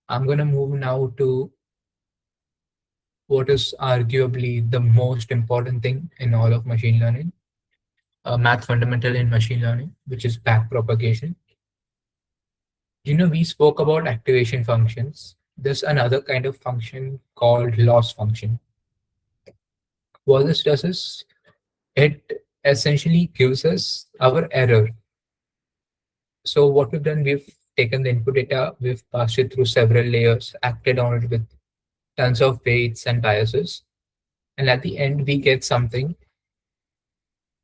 I'm going to move now to what is arguably the most important thing in all of machine learning, a math fundamental in machine learning, which is backpropagation. We spoke about activation functions. There's another kind of function called loss function. What this does is it essentially gives us our error. So what we've done, we've taken the input data, we've passed it through several layers, acted on it with tons of weights and biases. And at the end, we get something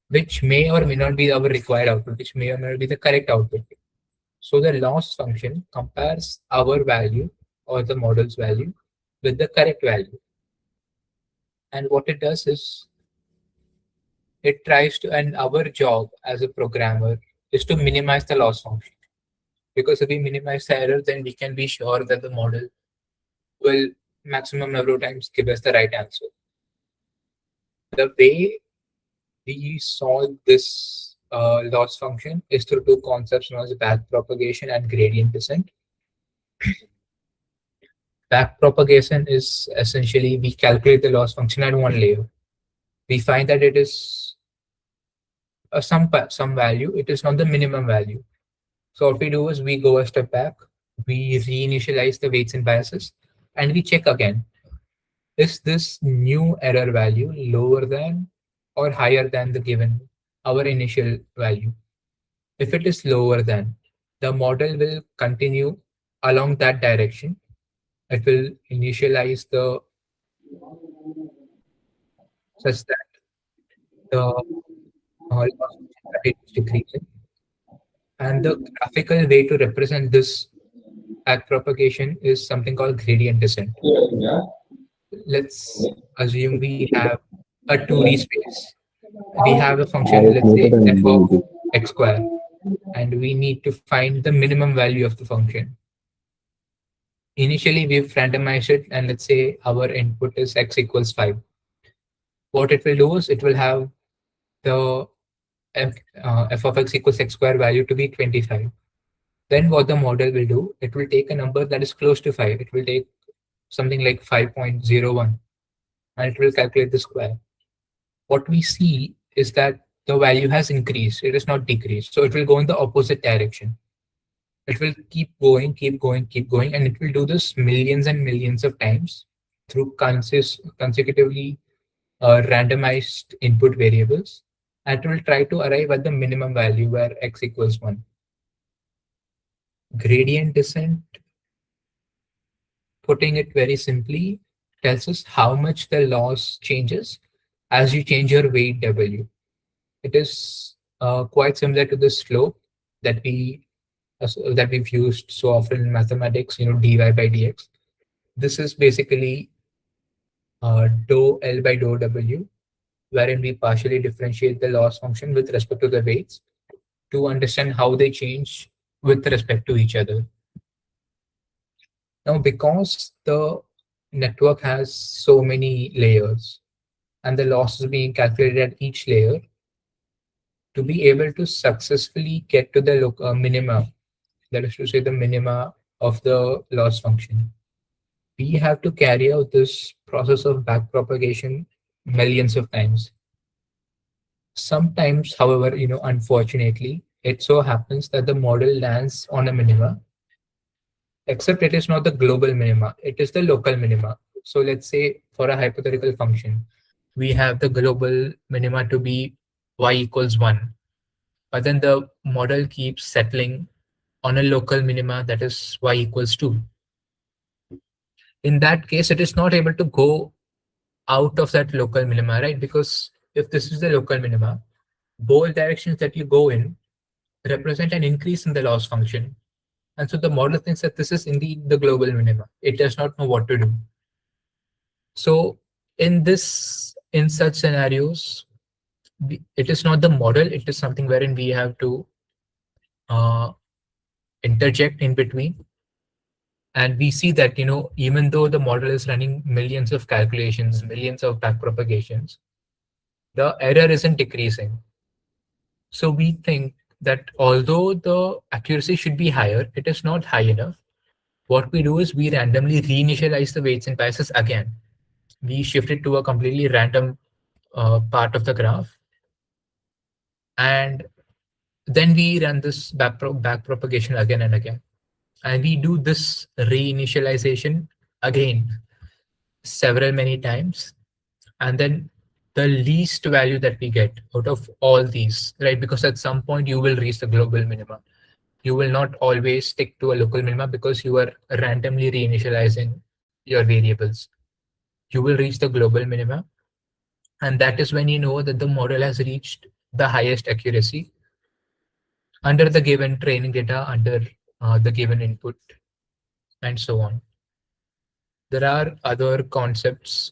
which may or may not be our required output, which may or may not be the correct output. So the loss function compares our value or the model's value with the correct value. And what it does is it tries to, and our job as a programmer is to minimize the loss function. Because if we minimize the error, then we can be sure that the model will maximum number of times give us the right answer. The way we solve this loss function is through two concepts known as backpropagation and gradient descent. Backpropagation is essentially we calculate the loss function at one layer. We find that it is some value. It is not the minimum value. So what we do is we go a step back, we reinitialize the weights and biases, and we check again. Is this new error value lower than or higher than the given our initial value? If it is lower than, the model will continue along that direction. It will initialize the such that the loss rate is decreasing. And the graphical way to represent this backpropagation is something called gradient descent. Let's assume we have a 2D space. We have a function, let's say f of x square. and we need to find the minimum value of the function. Initially, we've randomized it, and let's say our input is x equals 5. What it will do is it will have the f of x equals x square value to be 25. Then what the model will do, it will take a number that is close to 5. It will take something like 5.01, and it will calculate the square. What we see is that the value has increased, it is not decreased. So it will go in the opposite direction. It will keep going, keep going, keep going, and it will do this millions and millions of times through consecutively randomized input variables, and it will try to arrive at the minimum value where x equals 1. Gradient descent, putting it very simply, tells us how much the loss changes as you change your weight W. It is quite similar to the slope that we've used so often in mathematics, dy by dx. This is basically dou L by dou W, wherein we partially differentiate the loss function with respect to the weights to understand how they change with respect to each other. Now, because the network has so many layers and the loss is being calculated at each layer, to be able to successfully get to the minima, that is to say the minima of the loss function, we have to carry out this process of backpropagation millions of times. Sometimes, however, unfortunately, it so happens that the model lands on a minima, except it is not the global minima, it is the local minima. So let's say for a hypothetical function, we have the global minima to be y equals 1, but then the model keeps settling on a local minima that is y equals 2. In that case, it is not able to go out of that local minima, right? Because if this is the local minima, both directions that you go in represent an increase in the loss function. And so the model thinks that this is indeed the global minima. It does not know what to do. So in such scenarios, it is not the model, it is something wherein we have to uh, interject in between. And we see that, even though the model is running millions of calculations, millions of backpropagations, the error isn't decreasing. So we think that although the accuracy should be higher, it is not high enough. What we do is we randomly reinitialize the weights and biases again. We shift it to a completely random part of the graph, and then we run this back propagation again and again. And we do this reinitialization again several many times, and then the least value that we get out of all these, right? Because at some point you will reach the global minima. You will not always stick to a local minima because you are randomly reinitializing your variables. You will reach the global minima, and that is when you know that the model has reached the highest accuracy under the given training data, under the given input, and so on. There are other concepts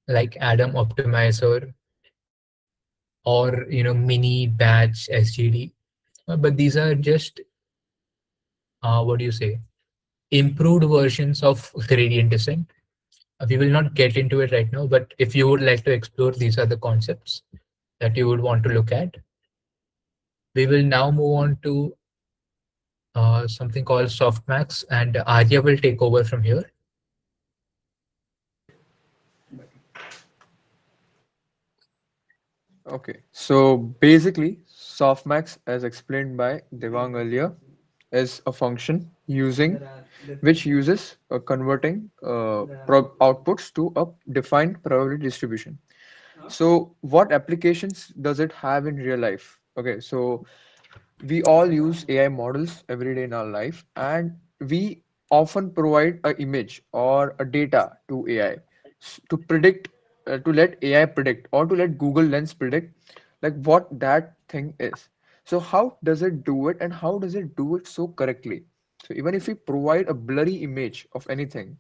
like Adam Optimizer or mini batch SGD, but these are just what do you say, improved versions of gradient descent. We will not get into it right now, but if you would like to explore, these are the concepts that you would want to look at. We will now move on to something called softmax, and Arya will take over from here. Okay, so basically, softmax, as explained by Devang earlier, is a function using which uses converting outputs to a defined probability distribution. So, what applications does it have in real life? Okay, so we all use AI models every day in our life, and we often provide a image or a data to AI to predict, to let AI predict, or to let Google Lens predict like what that thing is. So how does it do it, and how does it do it so correctly? So even if we provide a blurry image of anything,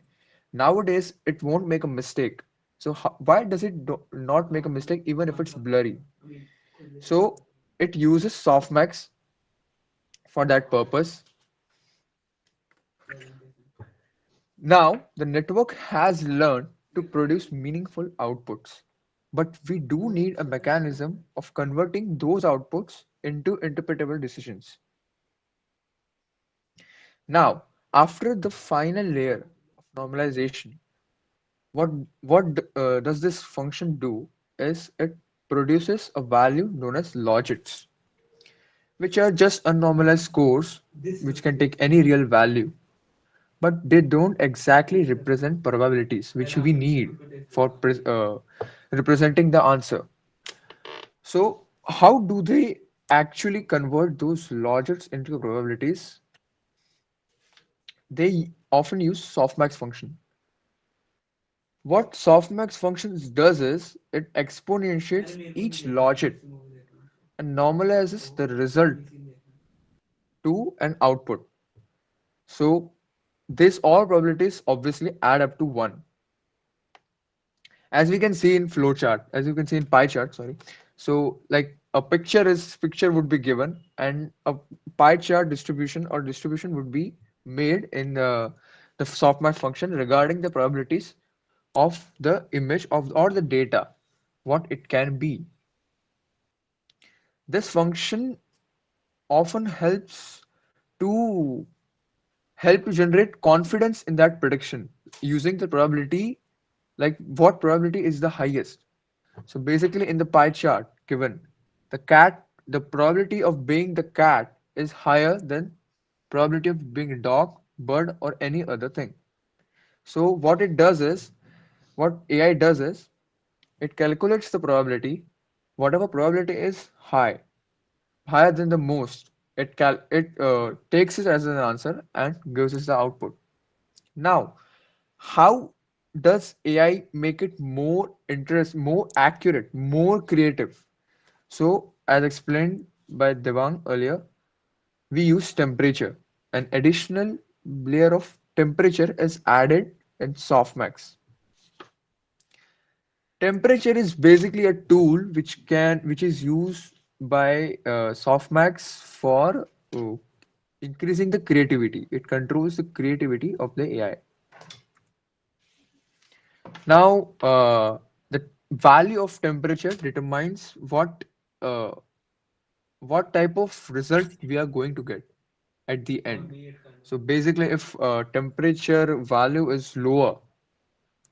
nowadays it won't make a mistake. So why does it not make a mistake even if it's blurry? So it uses softmax for that purpose. Now, the network has learned to produce meaningful outputs, but we do need a mechanism of converting those outputs into interpretable decisions. Now, after the final layer of normalization, what does this function do is it produces a value known as logits, which are just unnormalized scores which can take any real value, but they don't exactly represent probabilities which we need for representing the answer. So how do they actually convert those logits into probabilities? They often use softmax function. What softmax functions does is it exponentiates each logit and normalizes the result to an output. So these all probabilities obviously add up to 1. As we can see in flowchart, as you can see in pie chart, sorry. So like a picture would be given and a pie chart distribution or distribution would be made in the softmax function regarding the probabilities of the image of or the data, what it can be. This function often to help to generate confidence in that prediction using the probability, like what probability is the highest. So basically in the pie chart given, the probability of being the cat is higher than probability of being a dog, bird or any other thing. So what AI does is it calculates the probability, whatever probability is higher than the most, it takes it as an answer and gives us the output. Now, how does AI make it more accurate, more creative? So, as explained by Devang earlier, we use temperature. An additional layer of temperature is added in softmax. Temperature is basically a tool which is used by softmax for increasing the creativity. It controls the creativity of the AI. Now, the value of temperature determines uh, what type of result we are going to get at the end. So basically, if temperature value is lower,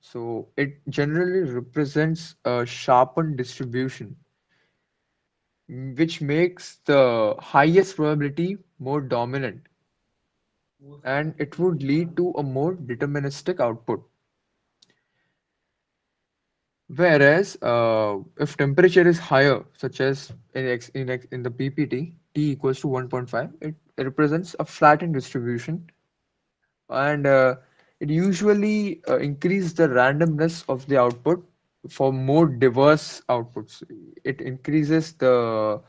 so it generally represents a sharpened distribution, which makes the highest probability more dominant, and it would lead to a more deterministic output. Whereas, if temperature is higher, such as in the PPT, T equals to 1.5, it represents a flattened distribution, and it usually increases the randomness of the output for more diverse outputs. It increases the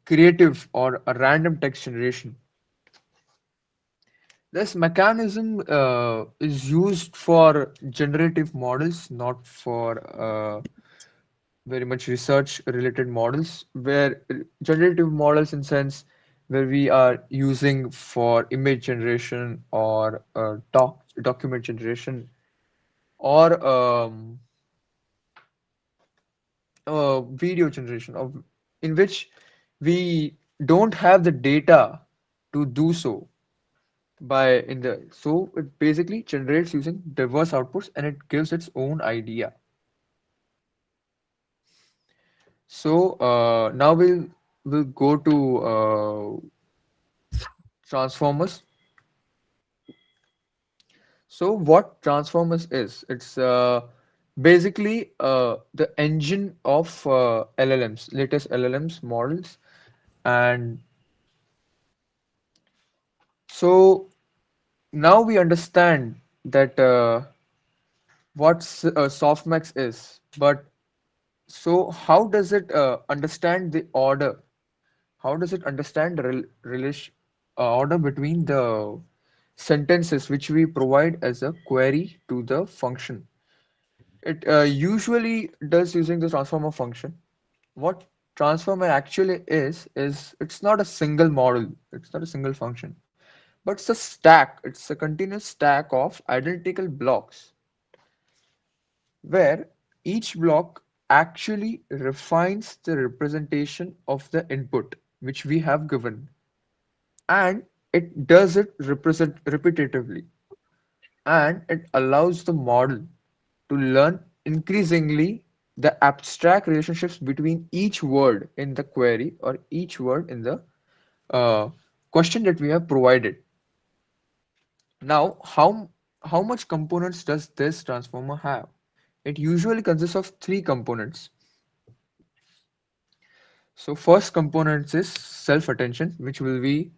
creative or a random text generation. This mechanism is used for generative models, not for very much research related models, where generative models in sense where we are using for image generation or document generation or video generation of in which we don't have the data to do so by in the so it basically generates using diverse outputs and it gives its own idea. So now we'll go to transformers. So what transformers is? It's basically the engine of LLMs, latest LLMs models, and so now we understand that what softmax is, but so how does it understand the order? How does it understand the relation order between the sentences which we provide as a query to the function? It usually does using the transformer function. What? transformer actually is it's not a single model, it's not a single function, but it's a stack, it's a continuous stack of identical blocks where each block actually refines the representation of the input which we have given, and it does it represent repetitively, and it allows the model to learn increasingly the abstract relationships between each word in the query or each word in the uh, question that we have provided. Now, how much components does this transformer have? It usually consists of three components. So first component is self-attention, which will we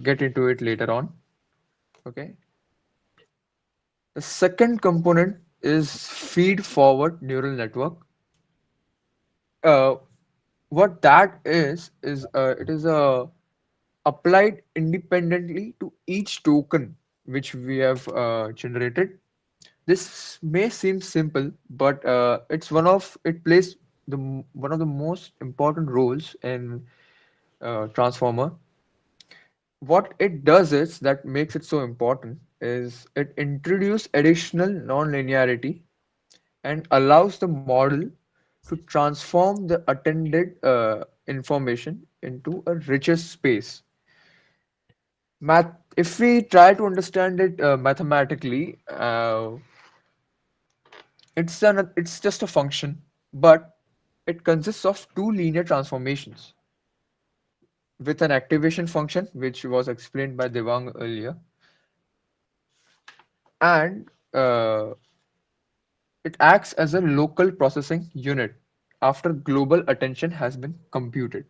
get into it later on. Okay. The second component is feed-forward neural network. Uh, what that is it is applied independently to each token which we have generated. This may seem simple, but it plays one of the most important roles in transformer. What it does is that makes it so important is it introduces additional non-linearity and allows the model to transform the attended information into a richer space. If we try to understand it mathematically, it's just a function, but it consists of two linear transformations with an activation function, which was explained by Devang earlier, and it acts as a local processing unit after global attention has been computed.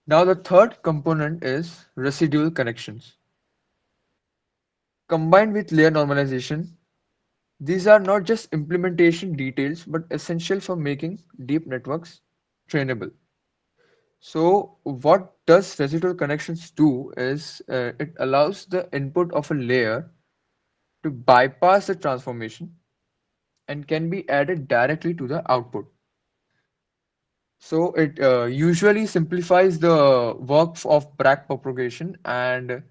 Now, the third component is residual connections. Combined with layer normalization, these are not just implementation details but essential for making deep networks trainable. So, what does residual connections do is it allows the input of a layer to bypass the transformation and can be added directly to the output. So it usually simplifies the work of backpropagation, and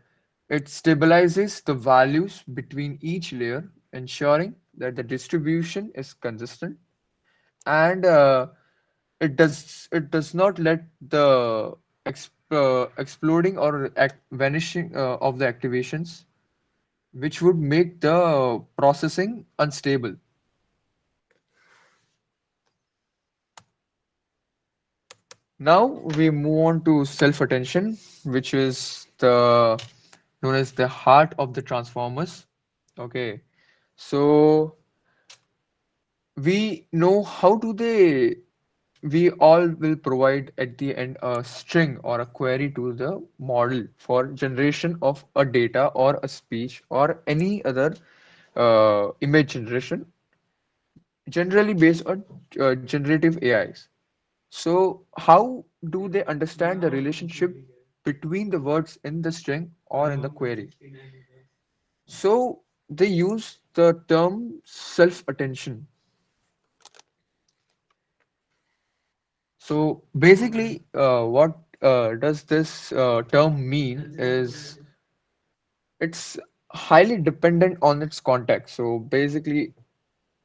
it stabilizes the values between each layer, ensuring that the distribution is consistent, and it does not let the exploding or vanishing of the activations, which would make the processing unstable. Now we move on to self-attention, which is the known as the heart of the transformers. Okay, so we know how do they we all will provide at the end a string or a query to the model for generation of a data or a speech or any other image generation, generally based on generative AIs. So how do they understand the relationship between the words in the string or in the query? So they use the term self-attention. So basically, what does this term mean is it's highly dependent on its context. So basically,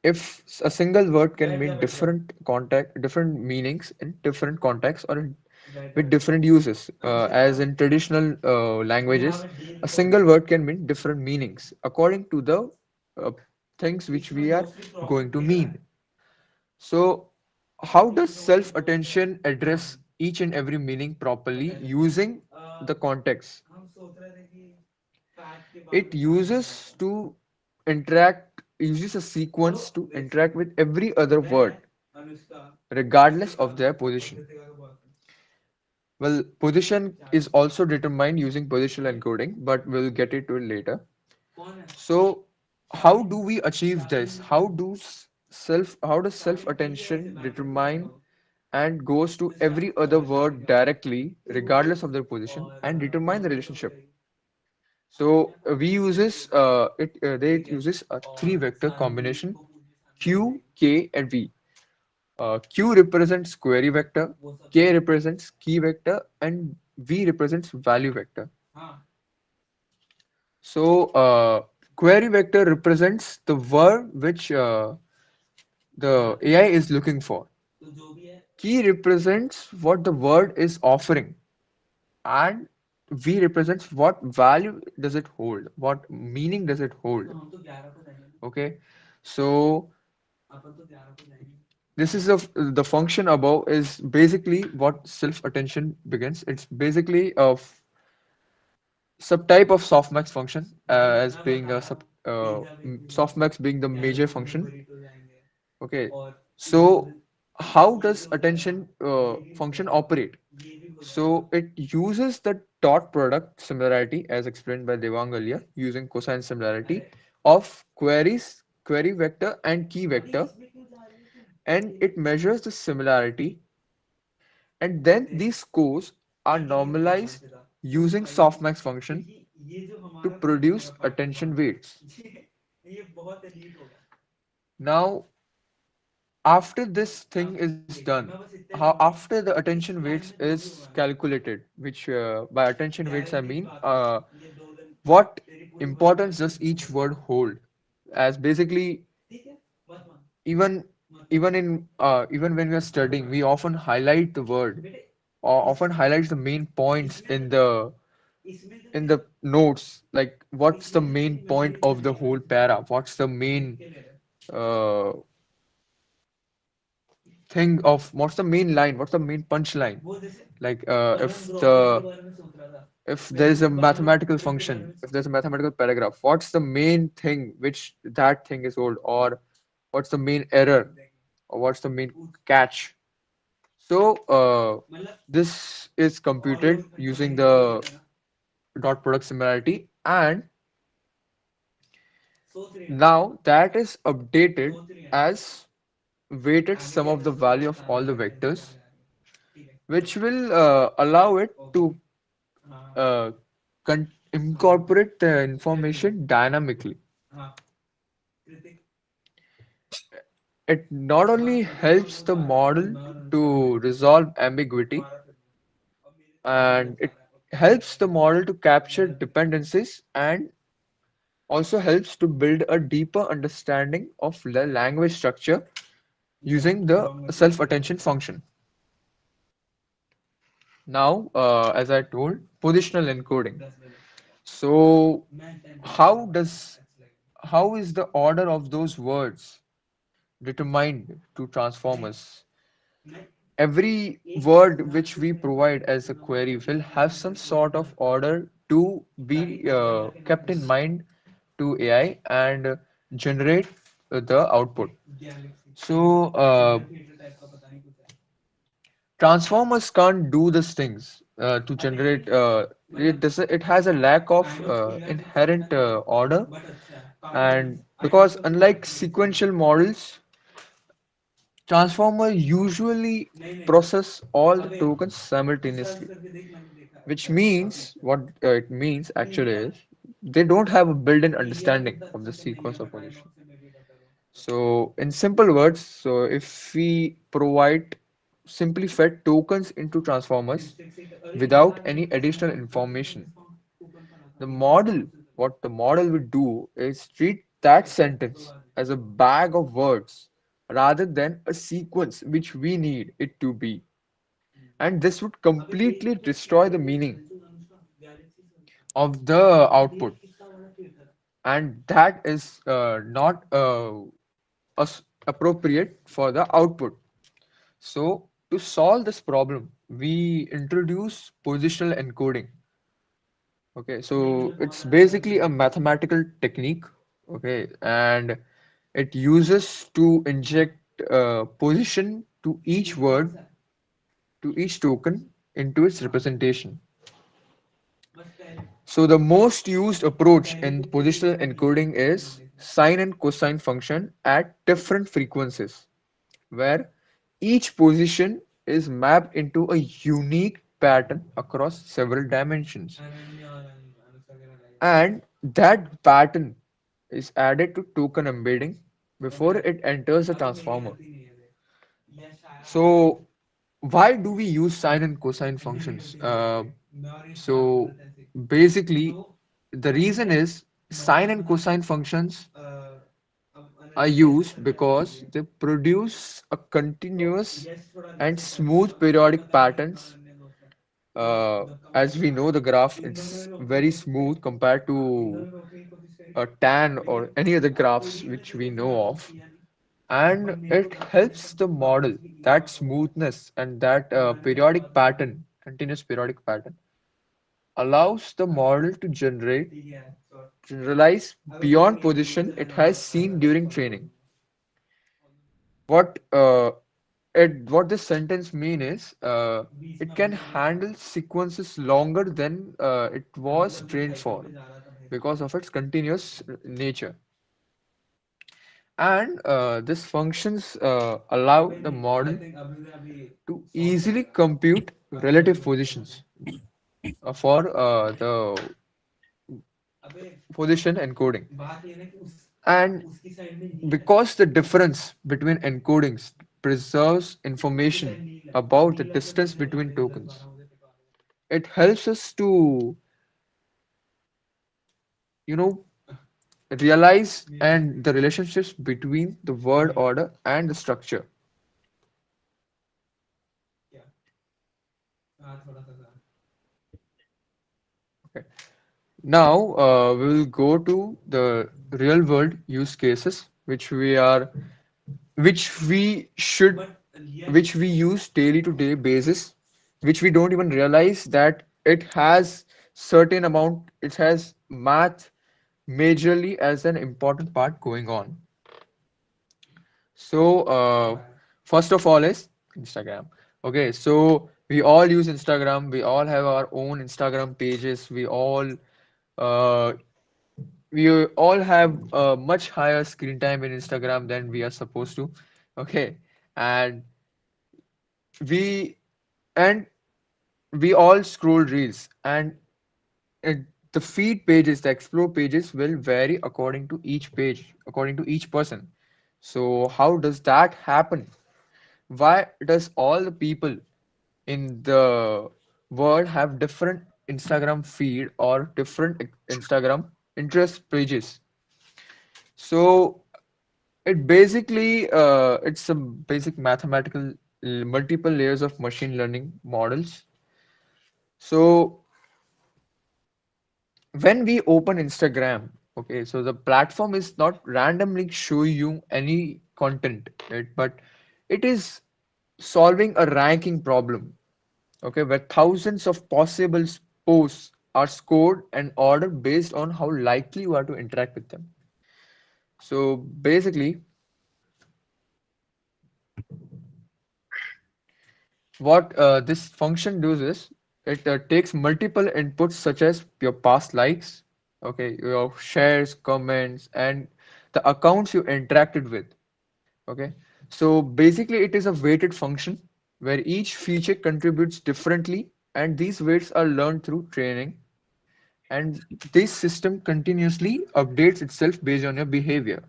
if a single word can mean different meanings in different contexts or with different uses, as in traditional languages, a single word can mean different meanings according to the uh, things which we are going to mean. So, how does self attention address each and every meaning properly using the context? It uses a sequence to interact with every other word, regardless of their position. Well, position is also determined using positional encoding, but we'll get into it later. So, how do we achieve this? How does self-attention determine and goes to every other word directly, regardless of their position, and determine the relationship? So we uses it. They uses a three vector combination Q, K, and V. Q represents query vector, K represents key vector, and V represents value vector. So, query vector represents the word which the AI is looking for. Key represents what the word is offering, and V represents what value does it hold, what meaning does it hold. Okay, so this is the function above is basically what self attention begins. It's basically a subtype of softmax function as being a softmax being the major function. Okay, so how does attention function operate? So it uses the dot product similarity as explained by Devang earlier using cosine similarity of query vector and key vector, and it measures the similarity, and then these scores are normalized using softmax function to produce attention weights. Now, after this thing is done, how after the attention weights is calculated, which by attention weights I mean what importance does each word hold? As basically, even even when we are studying, we often highlight the word or often highlights the main points in the notes, like what's the main point of the whole para, what's the main uh, thing of what's the main line, what's the main punchline. Like if there is a mathematical function, if there's a mathematical paragraph, what's the main thing which that thing is old, or what's the main error, or what's the main catch. So this is computed using the dot product similarity, and now that is updated as weighted sum of the value of all the vectors, which will allow it to uh, incorporate the information dynamically. It not only helps the model to resolve ambiguity, and it helps the model to capture dependencies, and also helps to build a deeper understanding of the language structure using the self-attention function. Now, as I told, positional encoding. So, how does how is the order of those words determined to transformers? Every word which we provide as a query will have some sort of order to be kept in mind to AI and generate the output. So, transformers can't do these things to generate. It has a lack of inherent order, and because unlike sequential models, transformer usually process all the tokens simultaneously, which means what it means actually is they don't have a built-in understanding of the sequence of position. So, in simple words, so if we provide simply fed tokens into transformers without any additional information, the model, what the model would do is treat that sentence as a bag of words rather than a sequence which we need it to be. And this would completely destroy the meaning of the output. And that is not appropriate for the output. So, to solve this problem, we introduce positional encoding. Okay, so it's basically a mathematical technique. Okay, and it uses to inject position to each word, to each token into its representation. So the most used approach in positional encoding is sine and cosine function at different frequencies, where each position is mapped into a unique pattern across several dimensions. And that pattern is added to token embedding before it enters the transformer. So why do we use sine and cosine functions? So basically, the reason is sine and cosine functions are used because they produce a continuous and smooth periodic patterns. As we know, the graph it's very smooth compared to a tan or any other graphs which we know of, and it helps the model that smoothness and that periodic pattern, continuous periodic pattern, allows the model to generalize beyond position it has seen during training. What what this sentence mean is it can handle sequences longer than it was trained for because of its continuous nature. And these functions allow the model to easily compute relative positions for the position encoding. And because the difference between encodings preserves information about the distance between tokens, it helps us to, you know, realize and the relationships between the word order and the structure. Okay. Now we will go to the real world use cases which we should which we use daily to day basis, which we don't even realize that it has math majorly as an important part going on. So first of all is Instagram. Okay, so we all use Instagram, we all have our own Instagram pages, uh, we all have a much higher screen time in Instagram than we are supposed to. Okay, and we and we all scroll reels, and it, the feed pages, the explore pages will vary according to each page, according to each person. So how does that happen? Why does all the people in the world have different Instagram feed or different Instagram interest pages? So it's a basic mathematical multiple layers of machine learning models. So when we open Instagram, okay, so the platform is not randomly showing you any content, right? But it is solving a ranking problem, okay, where thousands of possible posts are scored and ordered based on how likely you are to interact with them. So basically, what this function does is it takes multiple inputs such as your past likes, okay, your shares, comments, and the accounts you interacted with. Okay, so basically, it is a weighted function where each feature contributes differently, and these weights are learned through training. And this system continuously updates itself based on your behavior.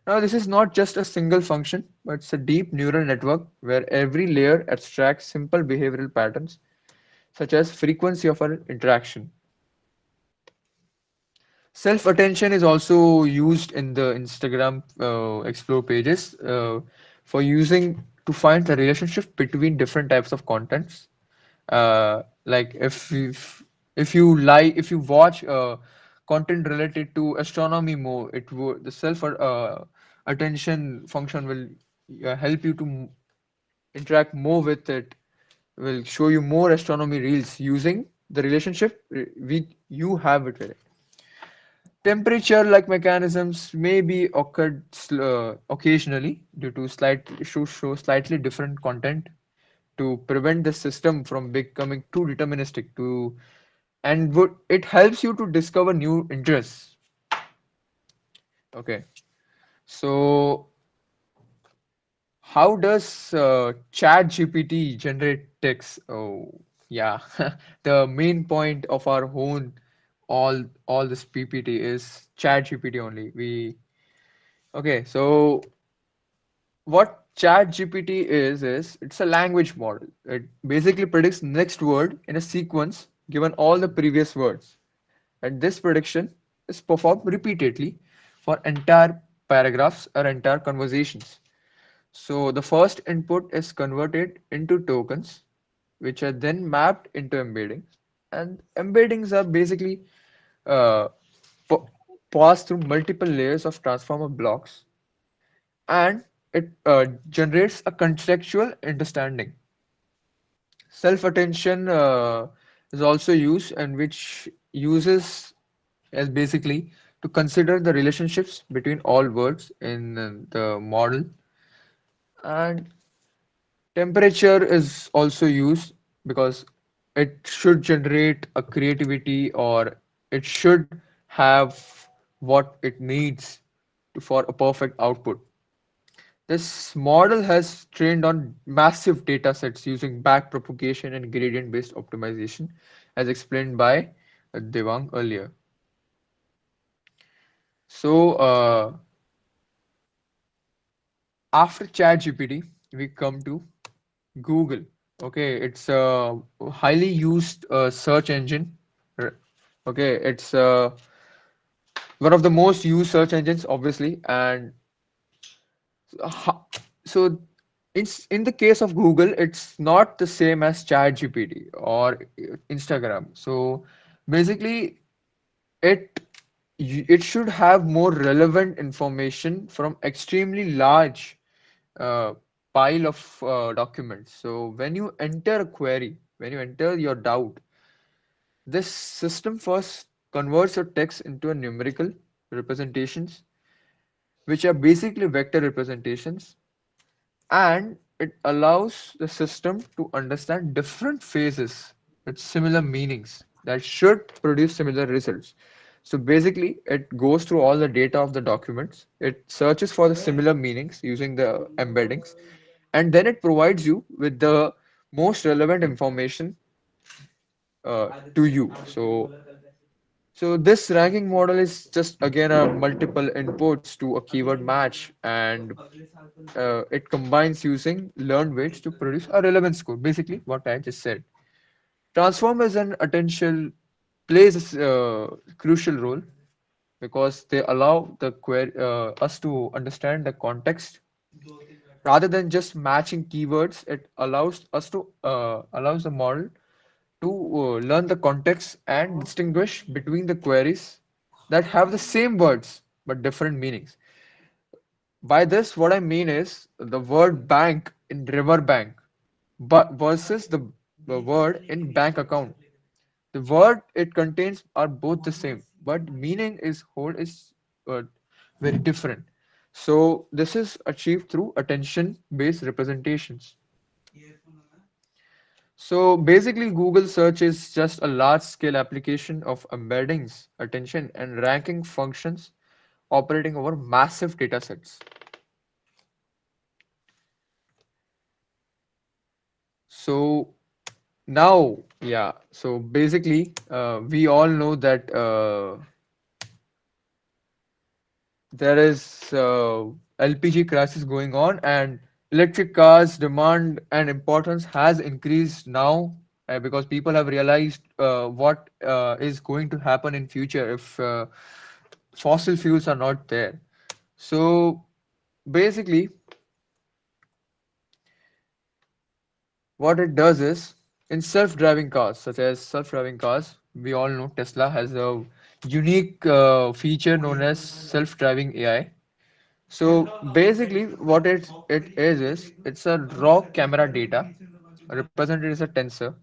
Now, this is not just a single function, but it's a deep neural network where every layer abstracts simple behavioral patterns, such as frequency of our interaction. Self-attention is also used in the Instagram explore pages for using to find the relationship between different types of contents. Like if you watch content related to astronomy more, the self attention function will help you to interact more with it. Will show you more astronomy reels using the relationship you have with it. Temperature-like mechanisms may be occurred occasionally due to show slightly different content to prevent the system from becoming too deterministic and would it helps you to discover new interests. Okay, so how does chat GPT generate text? Oh yeah, the main point of our own all this PPT is chat GPT only. We Okay, so what ChatGPT is it's a language model. It basically predicts next word in a sequence given all the previous words. And this prediction is performed repeatedly for entire paragraphs or entire conversations. So the first input is converted into tokens, which are then mapped into embeddings. And embeddings are basically uh, passed through multiple layers of transformer blocks, and it generates a contextual understanding. Self-attention is also used, and which uses as basically to consider the relationships between all words in the model. And temperature is also used because it should generate a creativity, or it should have what it needs for a perfect output. This model has trained on massive data sets using backpropagation and gradient-based optimization, as explained by Devang earlier. So, after ChatGPT, we come to Google. Okay, it's a highly used search engine. R- Okay, it's one of the most used search engines, obviously, and ho- so it's in the case of Google, it's not the same as ChatGPT or Instagram. So basically, it it should have more relevant information from extremely large uh, pile of documents. So when you enter a query, when you enter your doubt, this system first converts your text into a numerical representations, which are basically vector representations, and it allows the system to understand different phases with similar meanings that should produce similar results. So basically, it goes through all the data of the documents, it searches for the similar meanings using the embeddings, and then it provides you with the most relevant information to you. So this ranking model is just again a multiple inputs to a keyword match, and it combines using learned weights to produce a relevance score. Basically, what I just said. Transformers and attention plays a crucial role because they allow the query, us to understand the context rather than just matching keywords. It allows us to allows the model to learn the context and distinguish between the queries that have the same words but different meanings. By this, what I mean is the word bank in river bank, but versus the word in bank account. The word it contains are both the same, but meaning is whole is uh, very different. So this is achieved through attention-based representations. So basically, Google search is just a large-scale application of embeddings, attention, and ranking functions operating over massive data sets. So now, yeah, so basically, we all know that there is LPG crisis going on, and electric cars demand and importance has increased now because people have realized what is going to happen in future if fossil fuels are not there. So basically, what it does is in self-driving cars, such as self-driving cars, we all know Tesla has a unique feature known as self-driving AI. So basically, what it is it's a raw camera data represented as a tensor,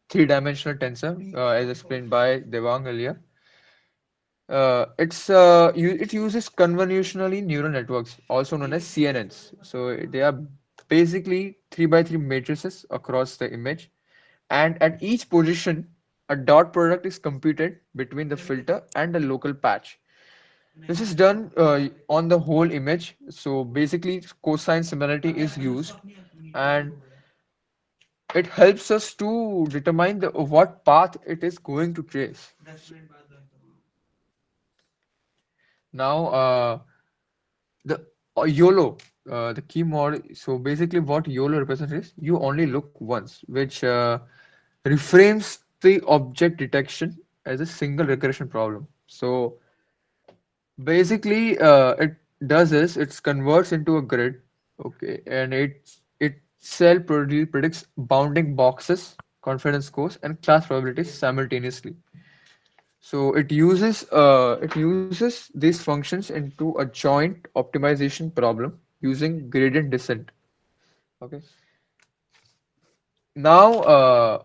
three-dimensional tensor, as explained by Devang earlier. It uses convolutionally neural networks, also known as CNNs. So they are basically three by three matrices across the image, and at each position, a dot product is computed between the filter and the local patch. This is done on the whole image. So basically, cosine similarity is used, and it helps us to determine what path it is going to trace. Now, the YOLO. the key model. So basically, what YOLO represents is you only look once, which reframes the object detection as a single recursion problem. So basically, it does is it converts into a grid, okay, and it cell predicts bounding boxes, confidence scores, and class probabilities simultaneously. So it uses these functions into a joint optimization problem using gradient descent. Okay. Now,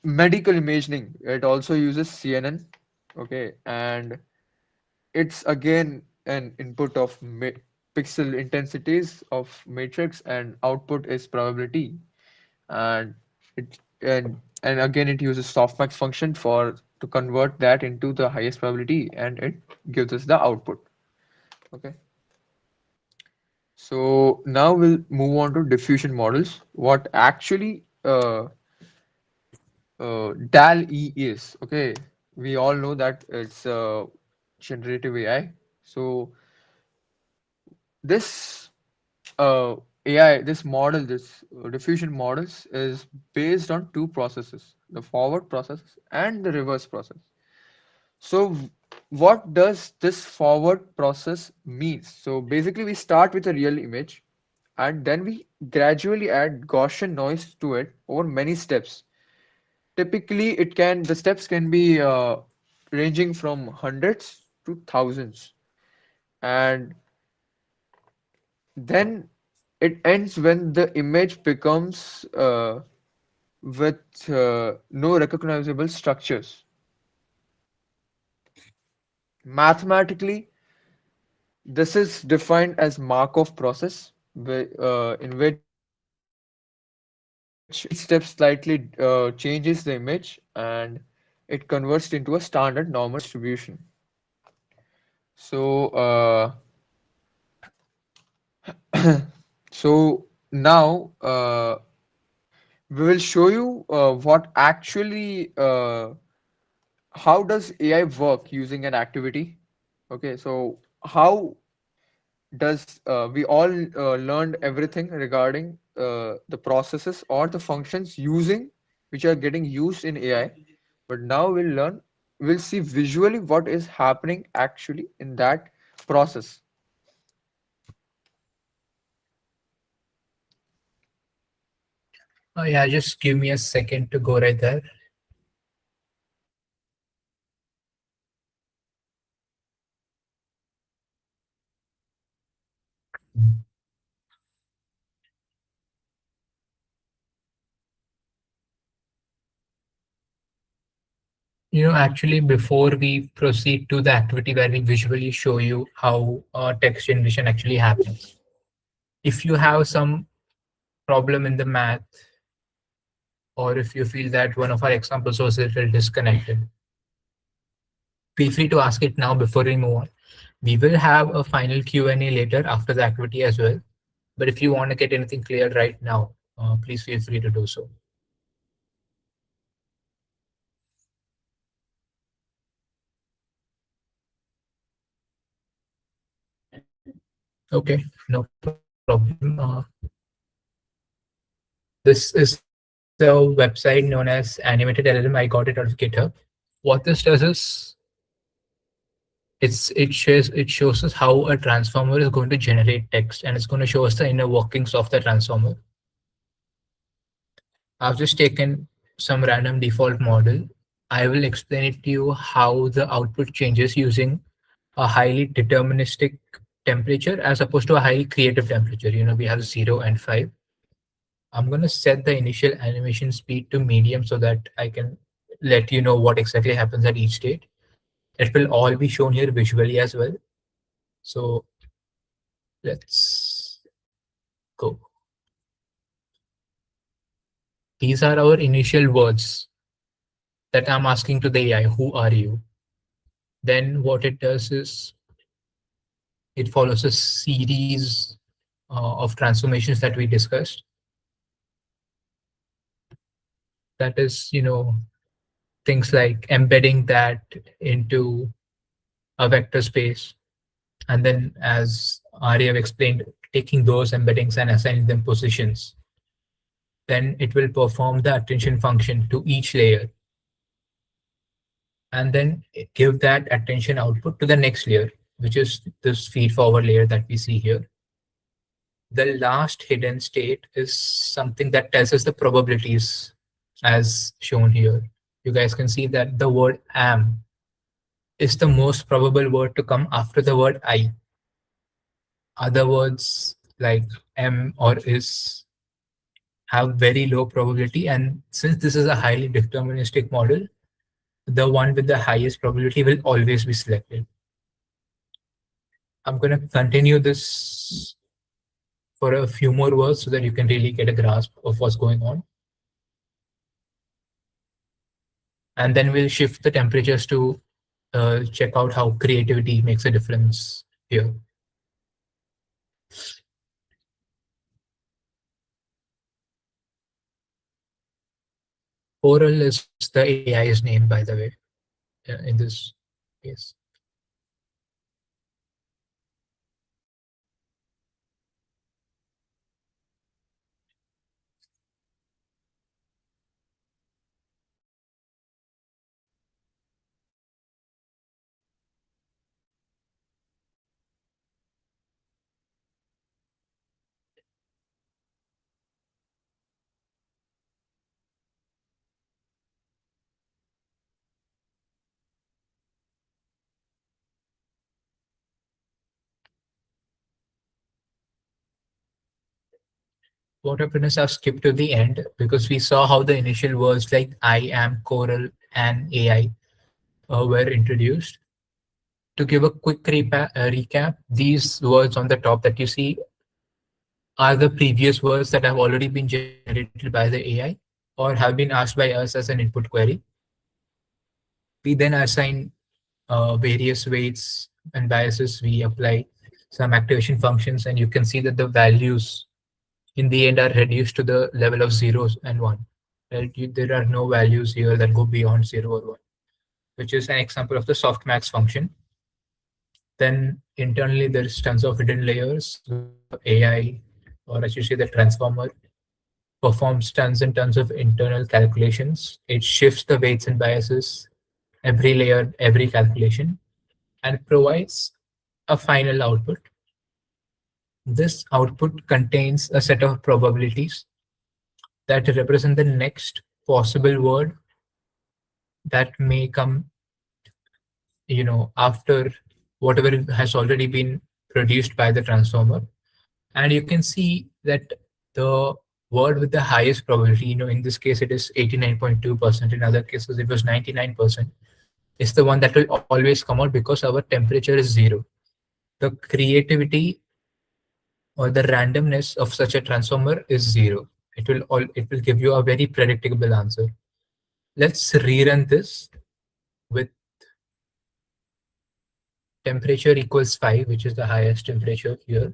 medical imaging, it also uses CNN. Okay, and it's again an input of pixel intensities of matrix, and output is probability, and and again it uses softmax function for to convert that into the highest probability, and it gives us the output. Okay, so now we'll move on to diffusion models. What actually DAL-E is? Okay, we all know that it's generative AI. So this AI, this model, this diffusion models is based on two processes, the forward process and the reverse process. So what does this forward process mean? So basically we start with a real image and then we gradually add Gaussian noise to it over many steps. Typically the steps can be ranging from hundreds to thousands, and then it ends when the image becomes with no recognizable structures. Mathematically, this is defined as Markov process, in which each step slightly changes the image and it converts into a standard normal distribution. So, so now we will show you what actually how does AI work using an activity. Okay, so how does we all learned everything regarding the processes or the functions using which are getting used in AI, but now we'll see visually what is happening actually in that process. Oh yeah, just give me a second to go right there. Actually, before we proceed to the activity where we visually show you how text generation actually happens, if you have some problem in the math, or if you feel that one of our examples was a little disconnected, feel free to ask it now before we move on. We will have a final Q&A later after the activity as well. But if you want to get anything clear right now, please feel free to do so. Okay, no problem. This is a website known as Animated LLM. I got it out of GitHub. What this does is it shows us how a transformer is going to generate text, and it's going to show us the inner workings of the transformer. I've just taken some random default model. I will explain it to you how the output changes using a highly deterministic temperature as opposed to a highly creative temperature. We have 0 and 5. I'm going to set the initial animation speed to medium so that I can let you know what exactly happens at each state. It will all be shown here visually as well. So let's go. These are our initial words that I'm asking to the AI, who are you? Then what it does is it follows a series of transformations that we discussed. That is, things like embedding that into a vector space. And then, as Arya explained, taking those embeddings and assigning them positions. Then it will perform the attention function to each layer and then give that attention output to the next layer, which is this feed forward layer that we see here. The last hidden state is something that tells us the probabilities as shown here. You guys can see that the word am is the most probable word to come after the word I. Other words like am or is have very low probability. And since this is a highly deterministic model, the one with the highest probability will always be selected. I'm going to continue this for a few more words so that you can really get a grasp of what's going on. And then we'll shift the temperatures to check out how creativity makes a difference here. Coral is the AI's name, by the way, in this case. What happened is I've skipped to the end because we saw how the initial words like I am, Coral, and AI were introduced. To give a quick recap, these words on the top that you see are the previous words that have already been generated by the AI or have been asked by us as an input query. We then assign various weights and biases. We apply some activation functions, and you can see that the values in the end are reduced to the level of zeros and one. Right? There are no values here that go beyond 0 or 1, which is an example of the softmax function. Then internally, there's tons of hidden layers where the AI, or I should say the transformer, performs tons and tons of internal calculations. It shifts the weights and biases every layer, every calculation, and provides a final output. This output contains a set of probabilities that represent the next possible word that may come, after whatever has already been produced by the transformer. And you can see that the word with the highest probability, in this case it is 89.2%, in other cases it was 99%, is the one that will always come out because our temperature is 0. The creativity or the randomness of such a transformer is 0. It will give you a very predictable answer. Let's rerun this with temperature equals 5, which is the highest temperature here.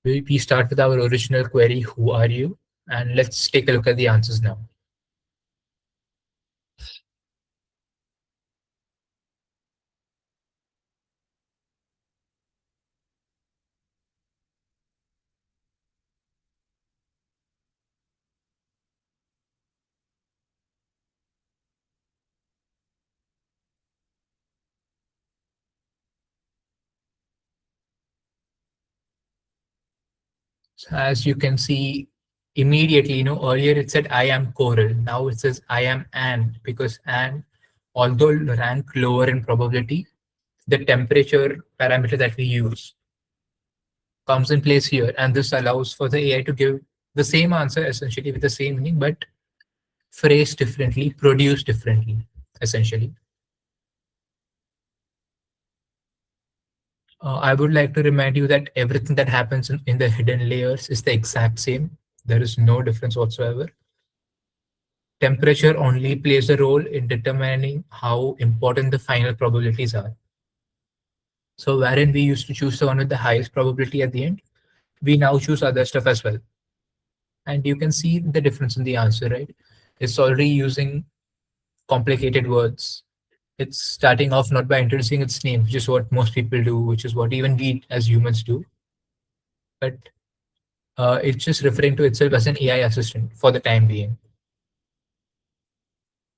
We start with our original query, who are you? And let's take a look at the answers now. So as you can see immediately, earlier it said I am Coral. Now it says I am Anne, because Anne, although rank lower in probability, the temperature parameter that we use comes in place here. And this allows for the AI to give the same answer essentially with the same meaning, but phrased differently, produced differently, essentially. I would like to remind you that everything that happens in the hidden layers is the exact same. There is no difference whatsoever. Temperature only plays a role in determining how important the final probabilities are. So wherein we used to choose the one with the highest probability at the end, we now choose other stuff as well. And you can see the difference in the answer, right? It's already using complicated words. It's starting off not by introducing its name, which is what most people do, which is what even we as humans do, but it's just referring to itself as an AI assistant for the time being.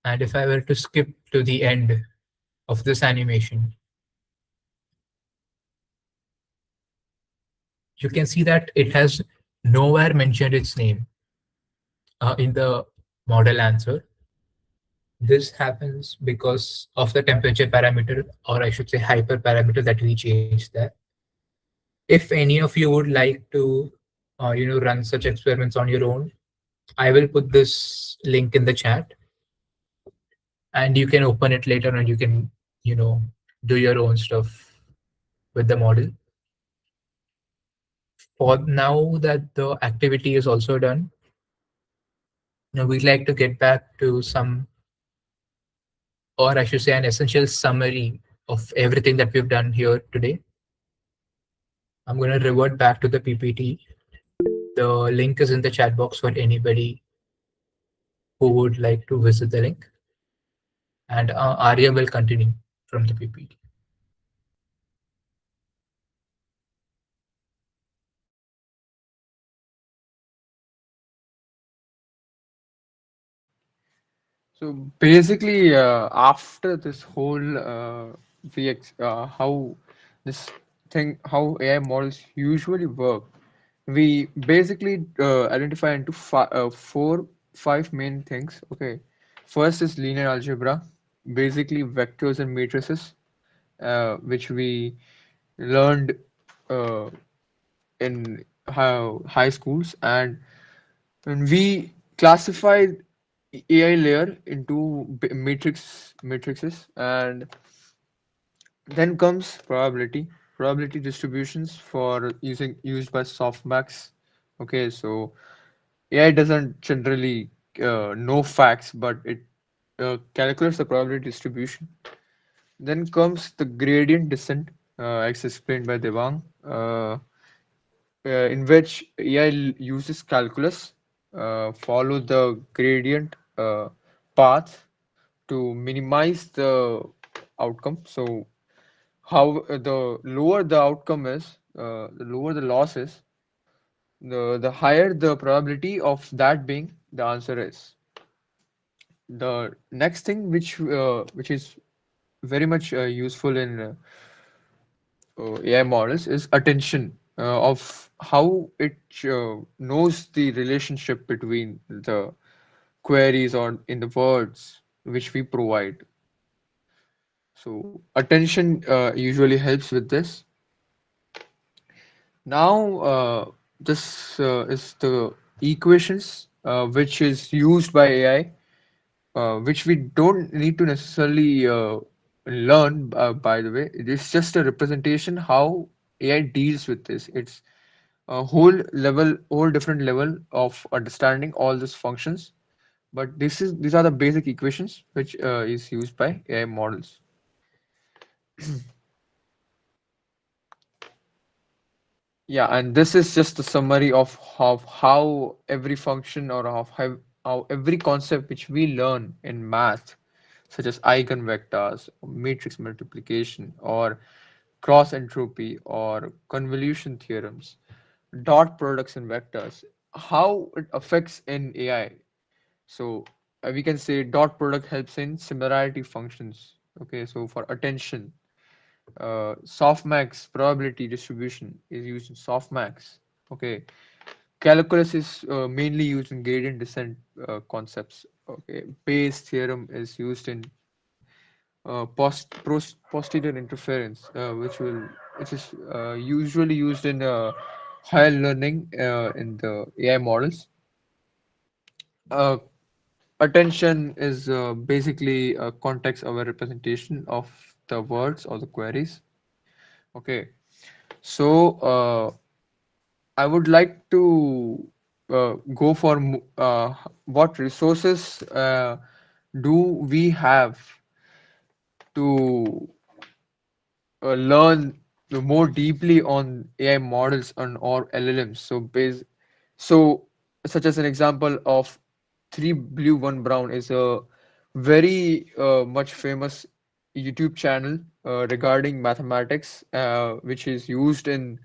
And if I were to skip to the end of this animation, you can see that it has nowhere mentioned its name in the model answer. This happens because of the temperature parameter, or I should say hyperparameter that we changed there. If any of you would like to, run such experiments on your own, I will put this link in the chat, and you can open it later, and you can, you know, do your own stuff with the model. For now that the activity is also done, we'd like to get back to some, or I should say, an essential summary of everything that we've done here today. I'm going to revert back to the PPT. The link is in the chat box for anybody who would like to visit the link, and Arya will continue from the PPT. So basically, after this whole how this how AI models usually work, we basically identify into four, five main things. Okay, first is linear algebra, basically vectors and matrices, which we learned uh, in high schools, and when we classified AI layer into matrices, and then comes probability distributions for used by softmax. Okay, so AI doesn't generally know facts, but it calculates the probability distribution. Then comes the gradient descent, as explained by Devang, in which AI uses calculus, follow the gradient path to minimize the outcome. So how the lower the outcome is, the lower the loss is, the higher the probability of that being the answer is. The next thing which is very much useful in AI models is attention, of how it knows the relationship between the queries or in the words which we provide. So attention usually helps with this. Now, this is the equations which is used by AI, which we don't need to necessarily learn, by the way. It is just a representation how AI deals with this. It's a whole different level of understanding all these functions. But these are the basic equations which is used by AI models. Yeah, and this is just a summary of how every function, or of how every concept which we learn in math, such as eigenvectors, matrix multiplication, or cross entropy, or convolution theorems, dot products and vectors, how it affects in AI. So we can say dot product helps in similarity functions. Okay, so for attention, softmax probability distribution is used in softmax. Okay, calculus is mainly used in gradient descent concepts. Okay, Bayes theorem is used in posterior interference, which is usually used in higher learning in the AI models. Uh, Attention is basically a context-aware representation of the words or the queries. Okay, so I would like to go for what resources do we have to learn more deeply on AI models and or LLMs. So such as an example of three blue, one brown is a very much famous YouTube channel regarding mathematics, which is used in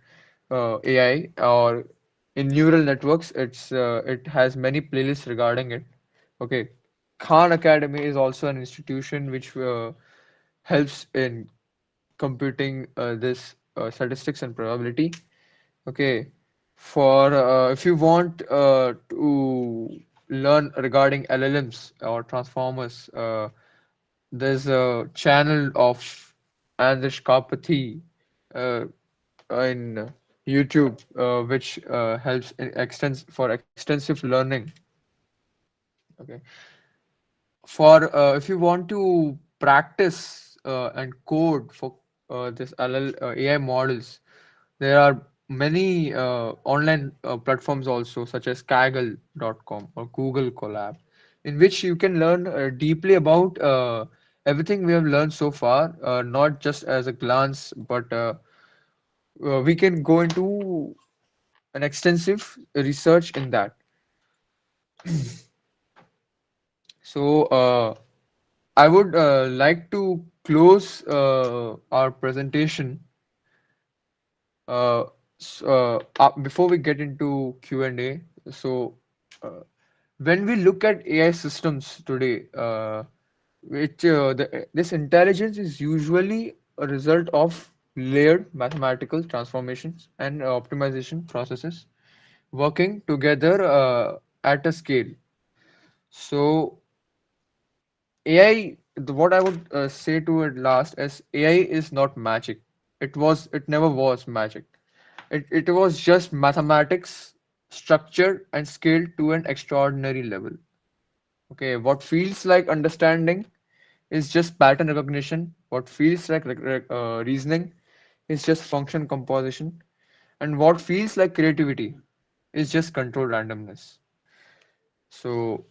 AI or in neural networks. It has many playlists regarding it. Okay, Khan Academy is also an institution which helps in computing this statistics and probability. Okay, for if you want to learn regarding LLMs or transformers, there's a channel of Andrish Karpathy uh, in YouTube, which helps in for extensive learning. Okay, for if you want to practice and code for this AI models, there are many online platforms also, such as Kaggle.com or Google Colab, in which you can learn deeply about everything we have learned so far, not just as a glance, but we can go into an extensive research in that. So, I would like to close our presentation uh, before we get into Q&A. So, uh, when we look at AI systems today, this intelligence is usually a result of layered mathematical transformations and optimization processes working together at a scale. So, AI, what I would say to it last is AI is not magic. It never was magic. It was just mathematics, structured and scaled to an extraordinary level. Okay, what feels like understanding is just pattern recognition. What feels like reasoning is just function composition. And what feels like creativity is just control randomness. So,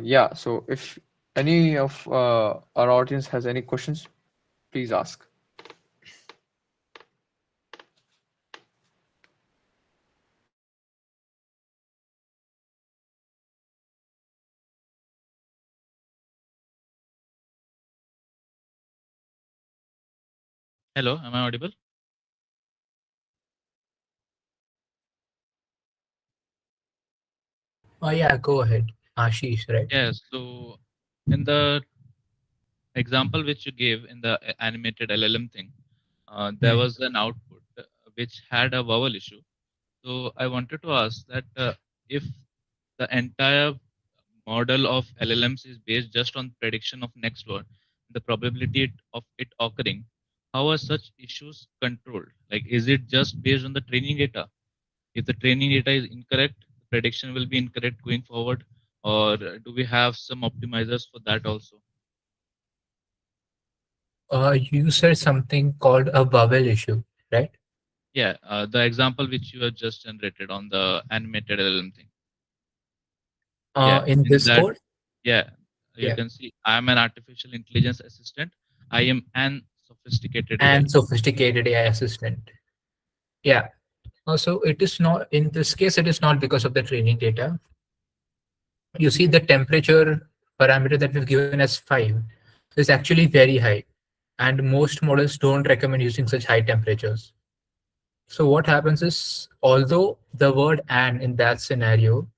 yeah, so if any of our audience has any questions, please ask. Hello, am I audible? Oh yeah, go ahead. Ashish, right? Yes. So, in the example which you gave in the animated LLM thing, there Hmm. was an output which had a vowel issue. So, I wanted to ask that if the entire model of LLMs is based just on prediction of next word, the probability of it occurring, how are such issues controlled? Like, is it just based on the training data? If the training data is incorrect, the prediction will be incorrect going forward, or do we have some optimizers for that also? You said something called a vowel issue, right? Yeah, the example which you have just generated on the animated LLM thing. Yeah, In in this that, code, yeah, you yeah, can see I am an artificial intelligence assistant. I am an sophisticated AI. and sophisticated AI assistant. Yeah. Also, it is not in this case. It is not because of the training data. You see, the temperature parameter that we've given as 5 is actually very high, and most models don't recommend using such high temperatures. So what happens is, although the word "and" in that scenario,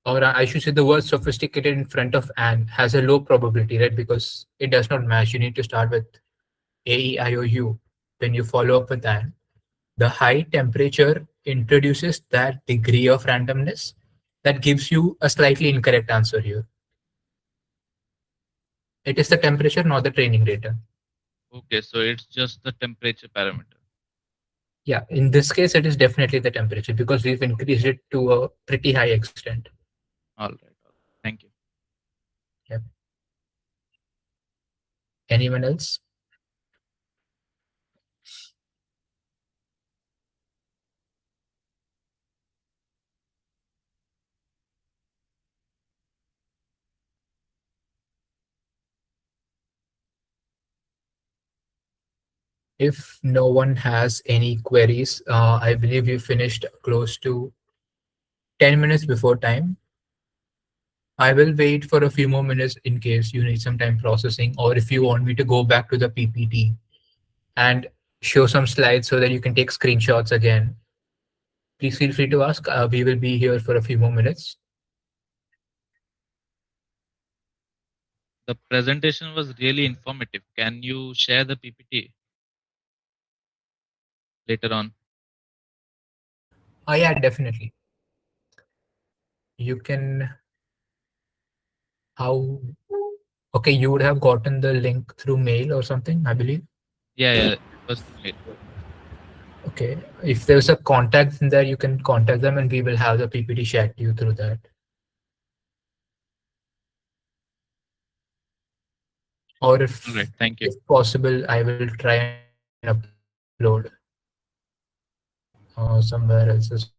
or I should say the word "sophisticated" in front of "and" has a low probability, right? Because it does not match. You need to start with A, E, I, O, U. When you follow up with "and," the high temperature introduces that degree of randomness that gives you a slightly incorrect answer here. It is the temperature, not the training data. Okay, so it's just the temperature parameter. Yeah, in this case, it is definitely the temperature because we've increased it to a pretty high extent. All right, all right. Thank you. Yep. Anyone else? If no one has any queries, I believe you finished close to 10 minutes before time. I will wait for a few more minutes in case you need some time processing, or if you want me to go back to the PPT and show some slides so that you can take screenshots again. Please feel free to ask. We will be here for a few more minutes. The presentation was really informative. Can you share the PPT later on? Oh, yeah, definitely. You can, how, okay, you would have gotten the link through mail or something, I believe. Yeah, yeah, it was through mail. Okay. If there's a contact in there, you can contact them and we will have the PPT shared to you through that. Or All right, if thank you. if possible, I will try and upload somewhere else as well.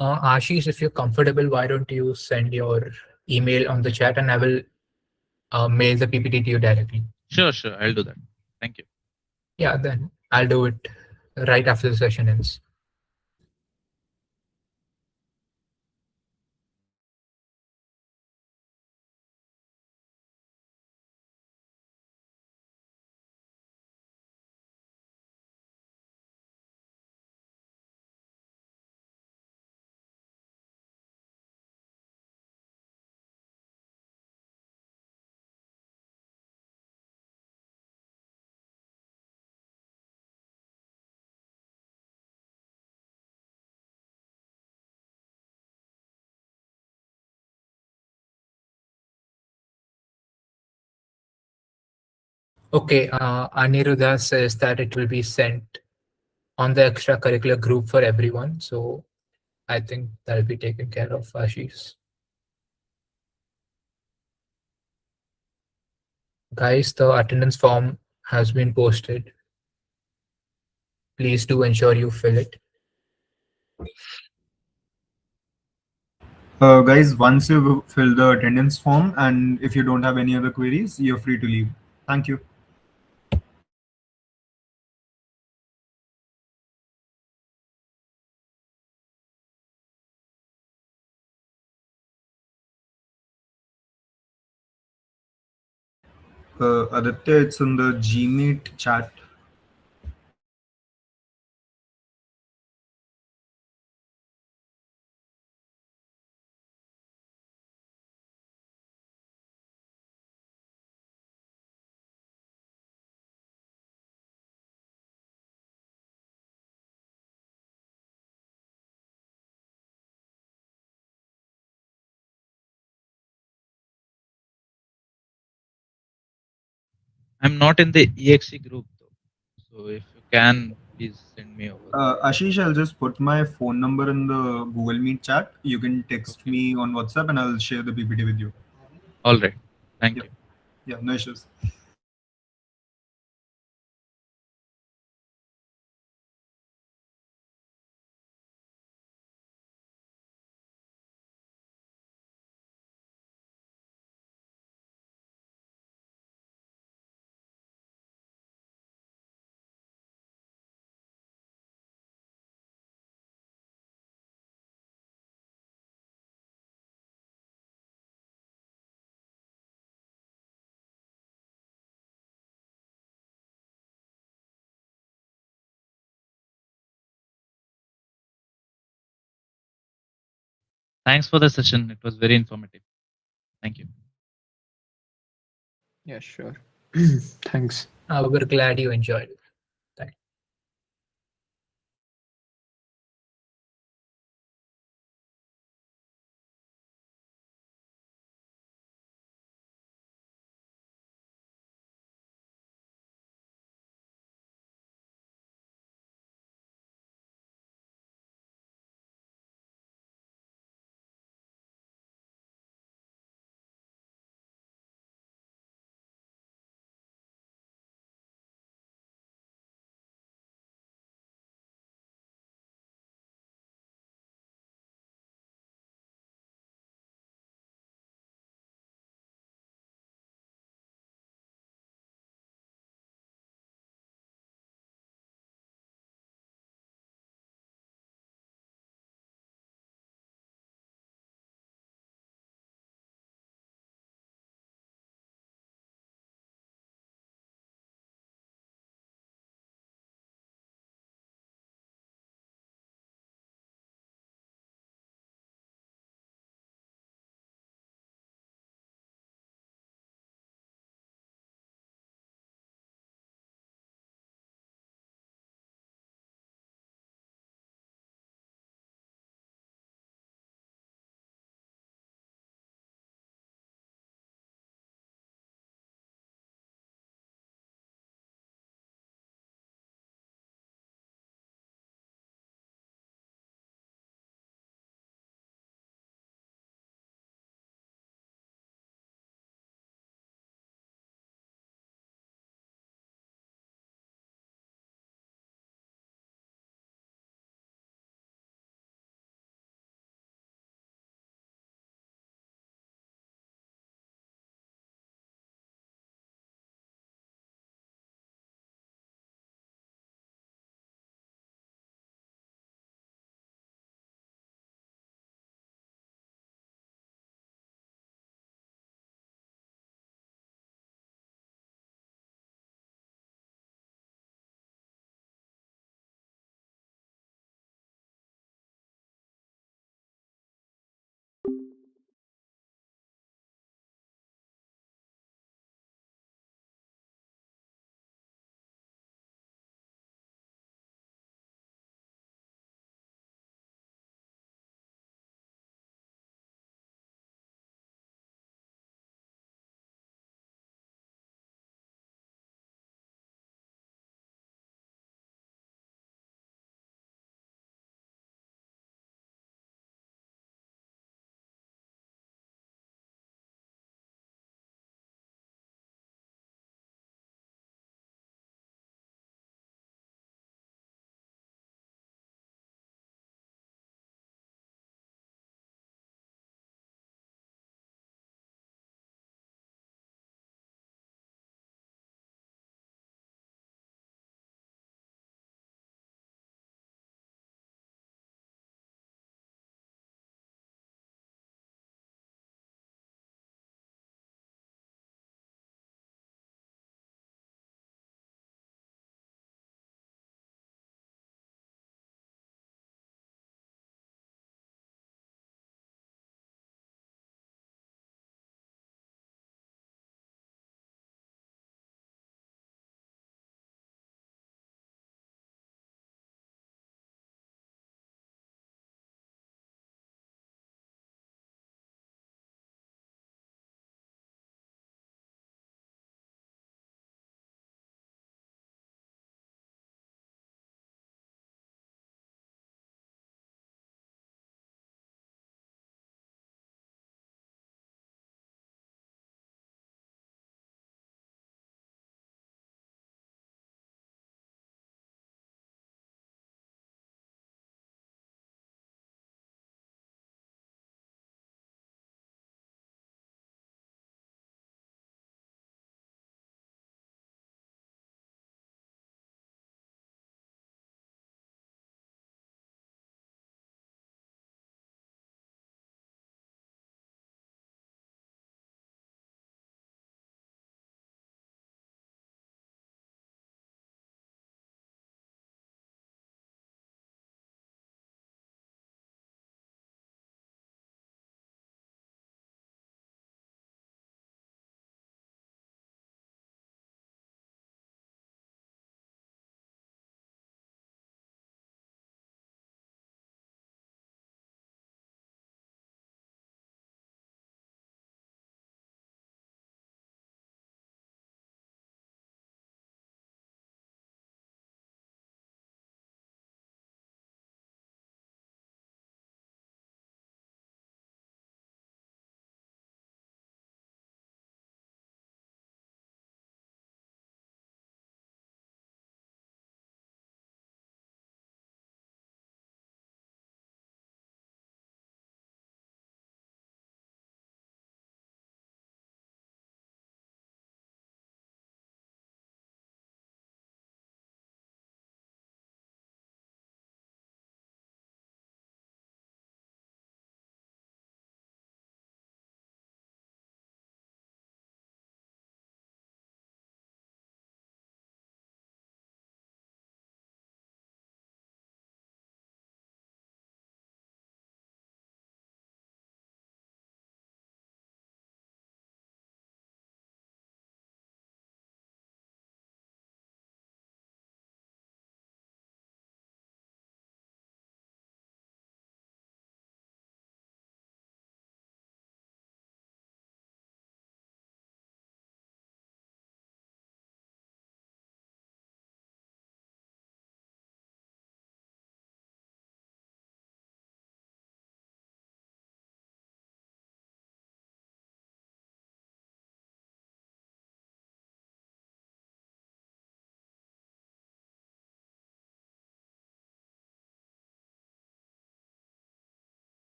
Ashish, if you're comfortable, why don't you send your email on the chat and I will mail the PPT to you directly. Sure, sure, I'll do that. Thank you. Yeah, then I'll do it right after the session ends. Okay, Aniruddha says that it will be sent on the extracurricular group for everyone. So I think that'll be taken care of, Ashish. Guys, the attendance form has been posted. Please do ensure you fill it. Guys, once you fill the attendance form and if you don't have any other queries, you're free to leave. Thank you. Aditya, it's in the Gmeet chat. I'm not in the EXE group though. So if you can, please send me over there. Ashish, I'll just put my phone number in the Google Meet chat. You can text Okay. me on WhatsApp and I'll share the PPT with you. All right. Thank Yeah, you. yeah, no issues. Thanks for the session. It was very informative. Thank you. Yeah, sure. Thanks. We're glad you enjoyed it. Thank